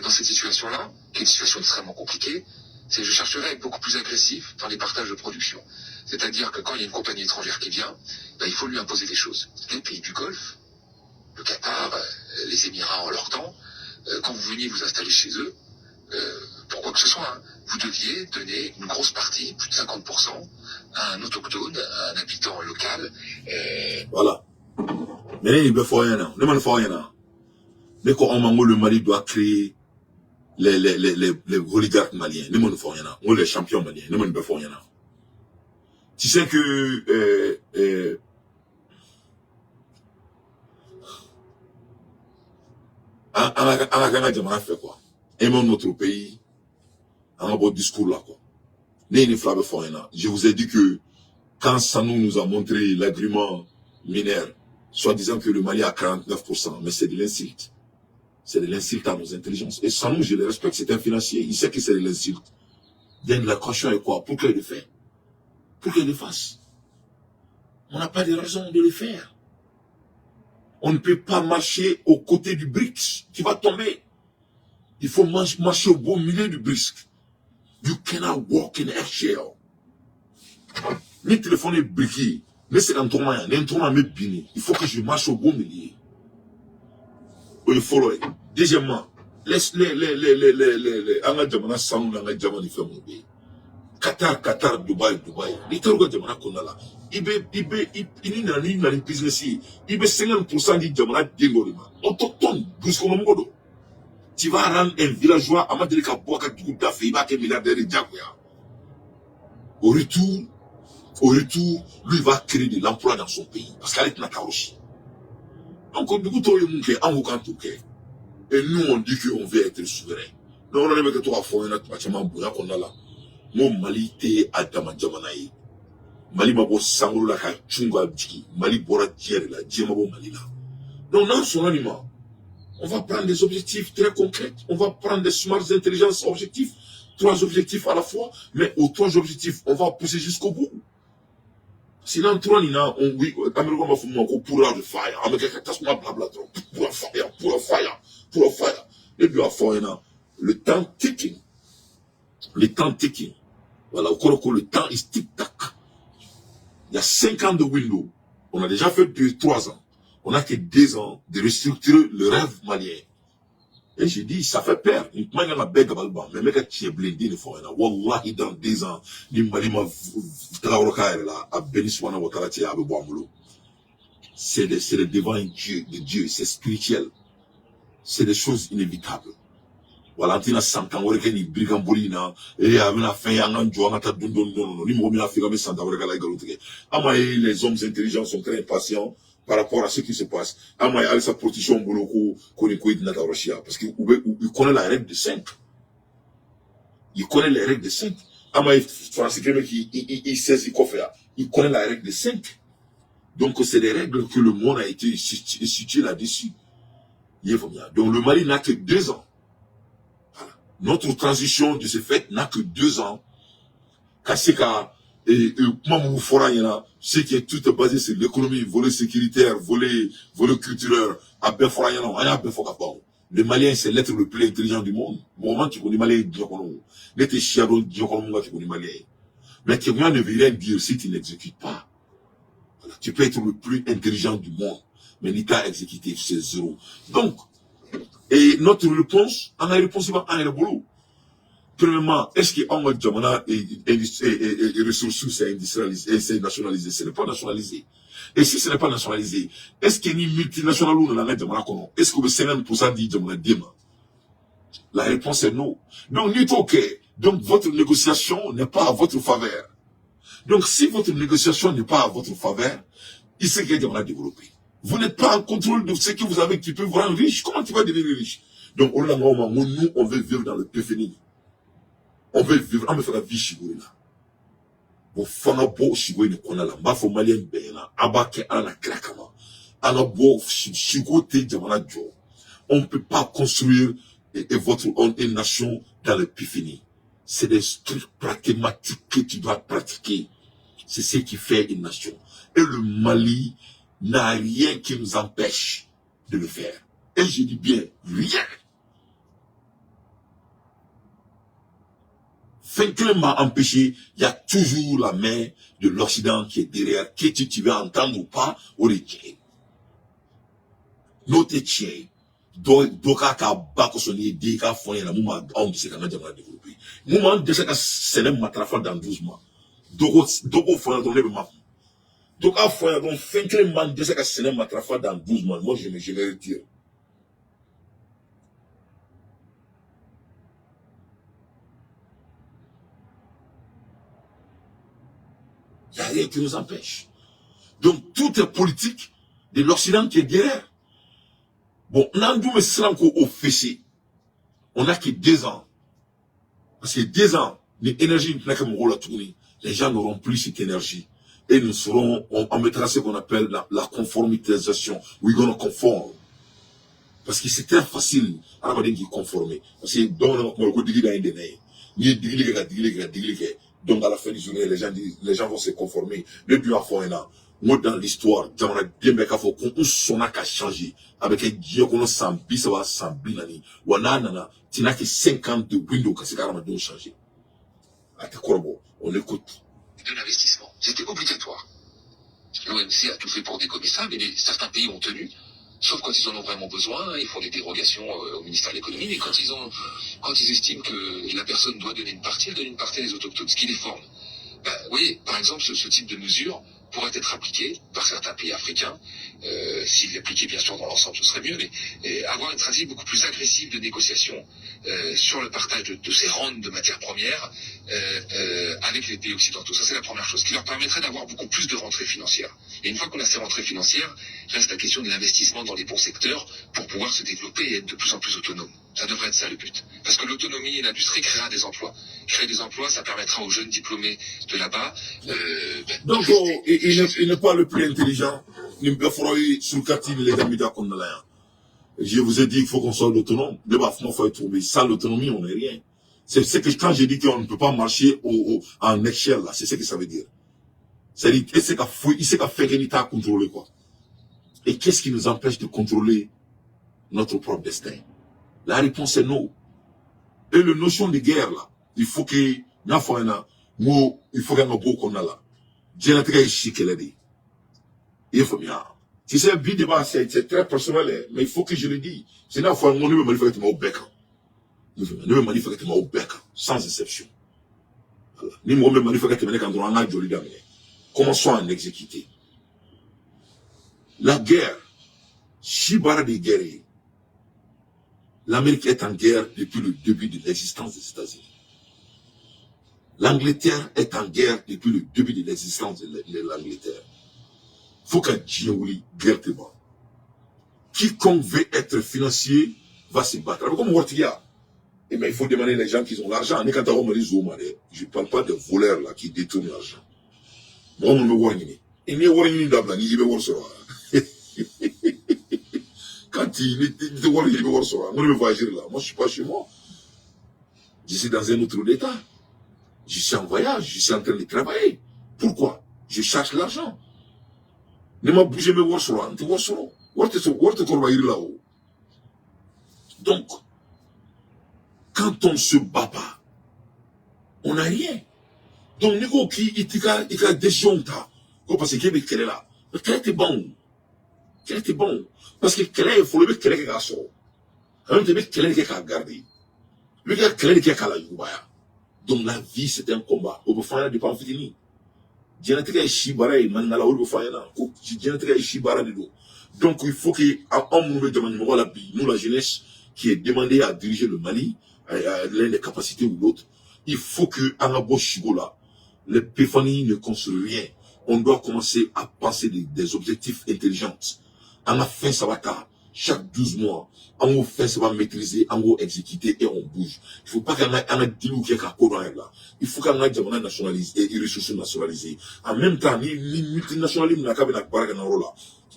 dans cette situation-là, qui est une situation extrêmement compliquée, c'est que je chercherais à être beaucoup plus agressif dans les partages de production. C'est-à-dire que quand il y a une compagnie étrangère qui vient, ben, il faut lui imposer des choses. Les pays du Golfe, le Qatar, les Émirats en leur temps, quand vous veniez vous installer chez eux, pour quoi que ce soit, hein, vous deviez donner une grosse partie, plus de 50%, à un autochtone, à un habitant local. Voilà. Mais il ne faut rien. Dès qu'on le Mali doit créer les oligarques maliens. Ne m'en faut rien. On les champions maliens. Ne m'en faut rien. Tu sais que on fait quoi? Aimons notre pays. On a beau discours là quoi. Je vous ai dit que quand Sanou nous a montré l'agrément minière, soi-disant que le Mali a 49%, mais c'est de l'insulte. C'est de l'insulte à nos intelligences. Et Sanou, je le respecte, c'est un financier. Il sait que c'est de l'insulte. Donne la caution et quoi? Pour qu'il le fasse. Pour qu'il le fasse. On n'a pas de raison de le faire. On ne peut pas marcher aux côtés du BRICS. Tu vas tomber. Il faut marcher au beau milieu du BRICS. You cannot walk in eggshell. Ni téléphone est briqué. Mais c'est un tournoi. Il faut que je marche au bon milieu. Il faut le. Deuxièmement, laisse les Qatar, Dubaï. Les terroristes Jamana qu'on a là. Il n'a ni business. Il veut 50% du Jamana d'Ingorima. Autochtone, Brusconomodo. Tu vas rendre un villageois à Madrika Boaka du Daffé, il va être milliardaire de Djagoya. Au retour, lui va créer de l'emploi dans son pays. Parce qu'elle est Nakaroshi. Donc, du coup, et nous, on dit qu'on veut être souverain. Non, on a même que toi, qu'on a là. Mon Mali t'es à Damadjamanaï. Mali mabo sangolo la ka chunga bjiki. Mali bora djere la, djemabo Mali là. Donc, dans son aliment, on va prendre des objectifs très concrets. On va prendre des smart intelligence objectifs. 3 objectifs à la fois. Mais aux 3 objectifs, on va pousser jusqu'au bout. Sinon, on oui, Américain m'a fait pour le fire. Américain, blabla, pour le fire. Et puis, le temps ticking. Voilà, au cours le temps est tic-tac. Il y a 5 ans de window. On a déjà fait 3 ans. On a que 2 ans de restructurer le rêve malien. Et j'ai dit, ça fait peur. Mais mec, tu es blindé de fois. Wallahi, dans 2 ans, c'est le devant de Dieu, c'est spirituel. C'est des choses inévitables. Voilà, tina sankan wore ke ni brigambolina et amena fin yangan joanga ni mo mi afika me santa wore kala galutike ama les hommes intelligents sont très impatients par rapport à ce qui se passe ama ya sa protection boloko ko ni ko idina ta Russia parce que il connaît la règle de 5 Il connaît les règles de 5. Francis qui il sait ce qu'il fait. Il connaît la règle de 5. Donc c'est des règles que le monde a été situé là-dessus. Donc le Mali n'a que 2 ans. Voilà. Notre transition de ce fait n'a que 2 ans. Ce qui est tout basé sur l'économie, volet sécuritaire, volet culturel, le Malien, c'est l'être le plus intelligent du monde. Moment tu connais Malien, mais qui ne veut rien dire si tu n'exécutes pas. Voilà. Tu peux être le plus intelligent du monde, mais l'État exécutif, c'est 0. Donc, et notre réponse, on a réponse à un boulot. Premièrement, est-ce qu'on a des ressources, c'est industrialisé, c'est nationalisé? Ce n'est pas nationalisé. Et si ce n'est pas nationalisé, est-ce qu'il y a une multinationale ou non? Est-ce que le 50% dit Djamana? La réponse est non. Donc, n'est ok. Donc, votre négociation n'est pas à votre faveur. Donc, si votre négociation n'est pas à votre faveur, il sait qu'il y a développé. Vous n'êtes pas en contrôle de ce que vous avez qui peut vous rendre riche. Comment tu vas devenir riche? Donc, nous, on veut vivre dans le péfini. On veut vivre, on veut faire la vie chez vous là. Bon, fana bo chigo ne kona la, bafo malien bena, abake ala krakama, ala bo chigo te jamana jo. On ne peut pas construire une nation dans le péfini. C'est des trucs pragmatiques que tu dois pratiquer. C'est ce qui fait une nation. Et le Mali n'a rien qui nous empêche de le faire. Et je dis bien, rien. Finkel m'a empêché, il y a toujours la main de l'Occident qui est derrière, que tu vas entendre ou pas, ou les tiens. Notre tien, doka ka bako soni deka foye na mouma on de ce qu'on a déjà développé. Mouma de ce que c'est même matrafa dans 12 mois. Doko foye dans le map. Doka foye donc Finkel m'a de ce que c'est même matrafa dans 12 mois. Moi je me retire. Il n'y a rien qui nous empêche. Donc, tout est politique de l'Occident qui est derrière. Bon, Nandou me sranko au fessé. On n'a que 2 ans. Parce que 2 ans, l'énergie n'a qu'à me tourner. Les gens n'auront plus cette énergie. Et nous serons, on mettra ce qu'on appelle la conformisation. We're gonna conform. Parce que c'est très facile à la qui conformer. Parce que dans le côté donc à la fin du journée, les gens vont se conformer. Le but à faire moi dans l'histoire, j'aimerais bien qu'on s'en a qu'à changer. Avec un dieu qu'on a sambi, ça va sambi nani. Ou nana, tu n'as que 50 de Windows que c'est carrément de changer. À tes corbeaux, on écoute. De l'investissement, c'était obligatoire. L'OMC a tout fait pour déconner ça, mais certains pays ont tenu. Sauf quand ils en ont vraiment besoin, ils font des dérogations au ministère de l'économie, mais quand ils estiment que la personne doit donner une partie, elle donne une partie à les autochtones, ce qui les forme. Ben, vous voyez, par exemple, ce type de mesure pourrait être appliqué par certains pays africains. S'il l'appliquait bien sûr dans l'ensemble, ce serait mieux, mais avoir une stratégie beaucoup plus agressive de négociation sur le partage de ces rentes de matières premières avec les pays occidentaux. Ça, c'est la première chose, qui leur permettrait d'avoir beaucoup plus de rentrées financières. Et une fois qu'on a ces rentrées financières, reste la question de l'investissement dans les bons secteurs pour pouvoir se développer et être de plus en plus autonome. Ça devrait être ça le but. Parce que l'autonomie et l'industrie créera des emplois. Créer des emplois, ça permettra aux jeunes diplômés de là-bas... Donc, il n'est pas le plus intelligent. Je vous ai dit qu'il faut qu'on soit autonome. Sans l'autonomie, on n'est rien. C'est que quand j'ai dit qu'on ne peut pas marcher en échelle, là, c'est ce que ça veut dire. C'est-à-dire, il sait qu'à faire un État à contrôler, quoi. Et qu'est-ce qui nous empêche de contrôler notre propre destin? La réponse est non. Et la notion de guerre, là, il faut qu'il y ait un beau qu'on a là. Il faut bien. Si c'est un but débat, c'est très personnel, mais il faut que je le dise. Sinon, il faut que je me manifeste au bec. Je me manifeste au bec, sans exception. Ni moi me manifeste quand on a joli d'amener. Commençons à en exécuter. La guerre, Shibara des guerriers. L'Amérique est en guerre depuis le début de l'existence des États-Unis. L'Angleterre est en guerre depuis le début de l'existence de l'Angleterre. Faut qu'un djiouli guerre te bat. Quiconque veut être financier va se battre. Comme Wartiga. Et mais il faut demander les gens qui ont l'argent. Je ne parle pas de voleurs là qui détournent l'argent. Moi, je me vois ni. Et ni voir ni d'abord ni je me vois sur. Quand il te voit, il me voit sur. Moi, je me voyage là. Moi, je suis pas chez moi. Je suis dans un autre état. Je suis en voyage. Je suis en train de travailler. Pourquoi? Je cherche l'argent. Ne m'a bougé me voir sur. Tu vois sur. Où te travailler là-haut. Donc, quand on se bat pas, on n'a rien. Donc, Nico qui il a décision ta. Parce que quel est là. Le quel était bon. Quel était bon. Parce que quel est, il faut le mettre quel est qu'à sort. Un de mettre quel est qu'à garder. Le gars quel est qu'à la yubaya. Donc, la vie, c'est un combat. Au bout de dépend fini. Dianatika est shibara et manala au bout de Dianatika est shibara de l'eau. Donc, il faut qu'il y ait un moment de la vie. Nous, la jeunesse, qui est demandée à diriger le Mali, à l'un des capacités ou l'autre, il faut que, à la Chigola, les péphanies ne construisent rien. On doit commencer à penser des objectifs intelligents. En a fait ça va tard. Chaque 12 mois, en fait ça va maîtriser, en gros exécuter et on bouge. Il faut pas qu'on ait 10 ou quelque chose là. Il faut qu'on ait des gens nationalisés et des ressources nationalisées. En même temps, les multinationales,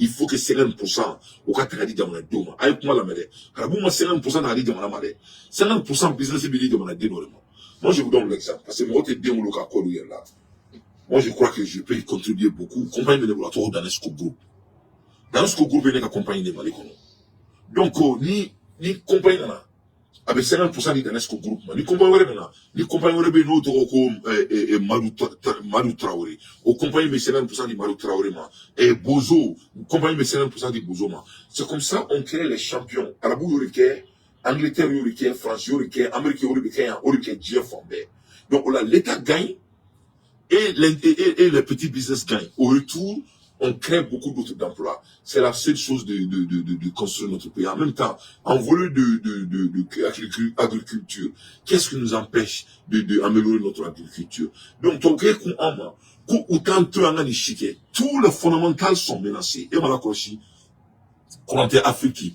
il faut que 50% au cas de la doma. Avec moi la mêlée. Alors, 50% n'a dit de la mêlée. 50% business est bien de la dénormement. Moi, je vous donne l'exemple. Parce que moi, je bien au cas là. Moi, je crois que je peux y contribuer beaucoup. Compagnie de laboratoire dans l'ESCO Group. Dans l'ESCO Group, il y a une compagnie de Mali. Donc, ni compagnie là. Avec 50% de l'ESCO Group. Ni compagnie là. Ni compagnie là, nous, comme Madou Traoré. Au compagnie, mais 50% de Madou Traoré. Et Bozo. Compagnie, mais 50% de Bozo. C'est comme ça, on crée les champions. Arabou, Yoriké, Angleterre, Yoriké, France, Yoriké, Amérique, Yoriké, Dieu Fambé. Donc, là, l'État gagne. Et les petits business gagnent. Au retour, on crée beaucoup d'autres emplois. C'est la seule chose de construire notre pays. En même temps, en volet d'agriculture, qu'est-ce qui nous empêche d'améliorer notre agriculture? Donc, tout les fondamentaux sont menacés. Et Malakoshi, quand t'es Afrique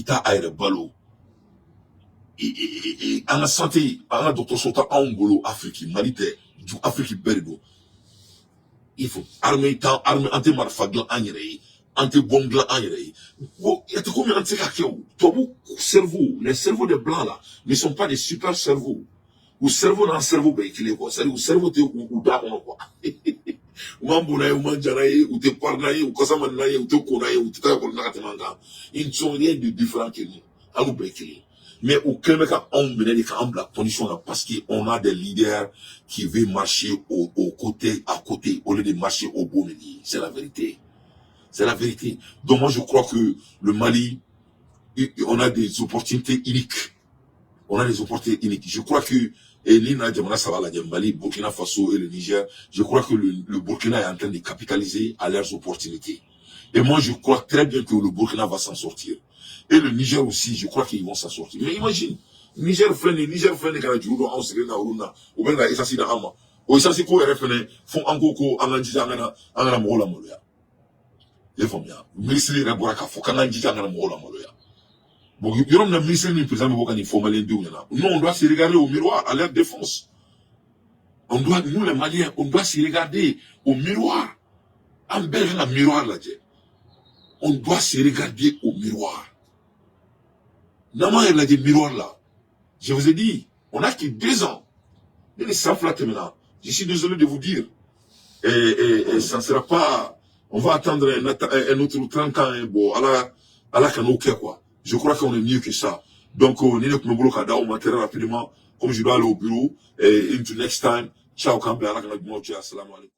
t'a aéré ballot. Et en la santé, en la docteur Sota, en bolo, Afrique, Malite, du Afrique Berdo. Il faut armer anti-marfaglan agnéré, anti-bomblan agnéré. Bon, il y a tout comme anti-kakeo. Toi, cerveau, les cerveaux des blancs là, ne sont pas des super cerveaux. Ou cerveau dans le cerveau, ben, qu'il est quoi. C'est-à-dire, ou cerveau t'es ou d'argent, quoi. Ou mambonaye, ou manjanaye, ou t'es parnaye, ou kasamanaye, ou t'es konaye, ou t'es tayakonakatemanga. Ils ne sont rien de différent que nous. Alors, ben, qu'il est. Mais aucun mec a emmené la condition là parce qu'on a des leaders qui veulent marcher à côté, au lieu de marcher au bon milieu. C'est la vérité. C'est la vérité. Donc moi je crois que le Mali, on a des opportunités uniques. On a des opportunités uniques. Je crois que Elina Djamana Savala, Mali, Burkina Faso et le Niger, je crois que le Burkina est en train de capitaliser à leurs opportunités. Et moi je crois très bien que le Burkina va s'en sortir. Et le Niger aussi, je crois qu'ils vont s'en sortir. Mais imagine, Niger fait quand tu joues en secret, ou bien la essence d'Ama. Au essence, quoi, RFN, font encore quoi, en Anjija, en la Mola Moloya. Les femmes, le ministre de la Bouraka, faut qu'en Anjija, en la Mola Moloya. Bon, il y a un ministre qui présente beaucoup d'informations. Nous, on doit se regarder au miroir, à leur défense. Nous, les Maliens, on doit se regarder au miroir. En bel la miroir, là, on doit se regarder au miroir. Nama il a des miroirs là. Je vous ai dit, on a que 2 ans. Il est sans flatter maintenant. Je suis désolé de vous dire. Et ça ne sera pas, on va attendre un autre 30 ans, bon, à la canoë, quoi. Je crois qu'on est mieux que ça. Donc, on est le boulot kada, on m'atterra rapidement, comme je dois aller au bureau, et into next time. Ciao, Campbell, à la canoë, salam alaikum.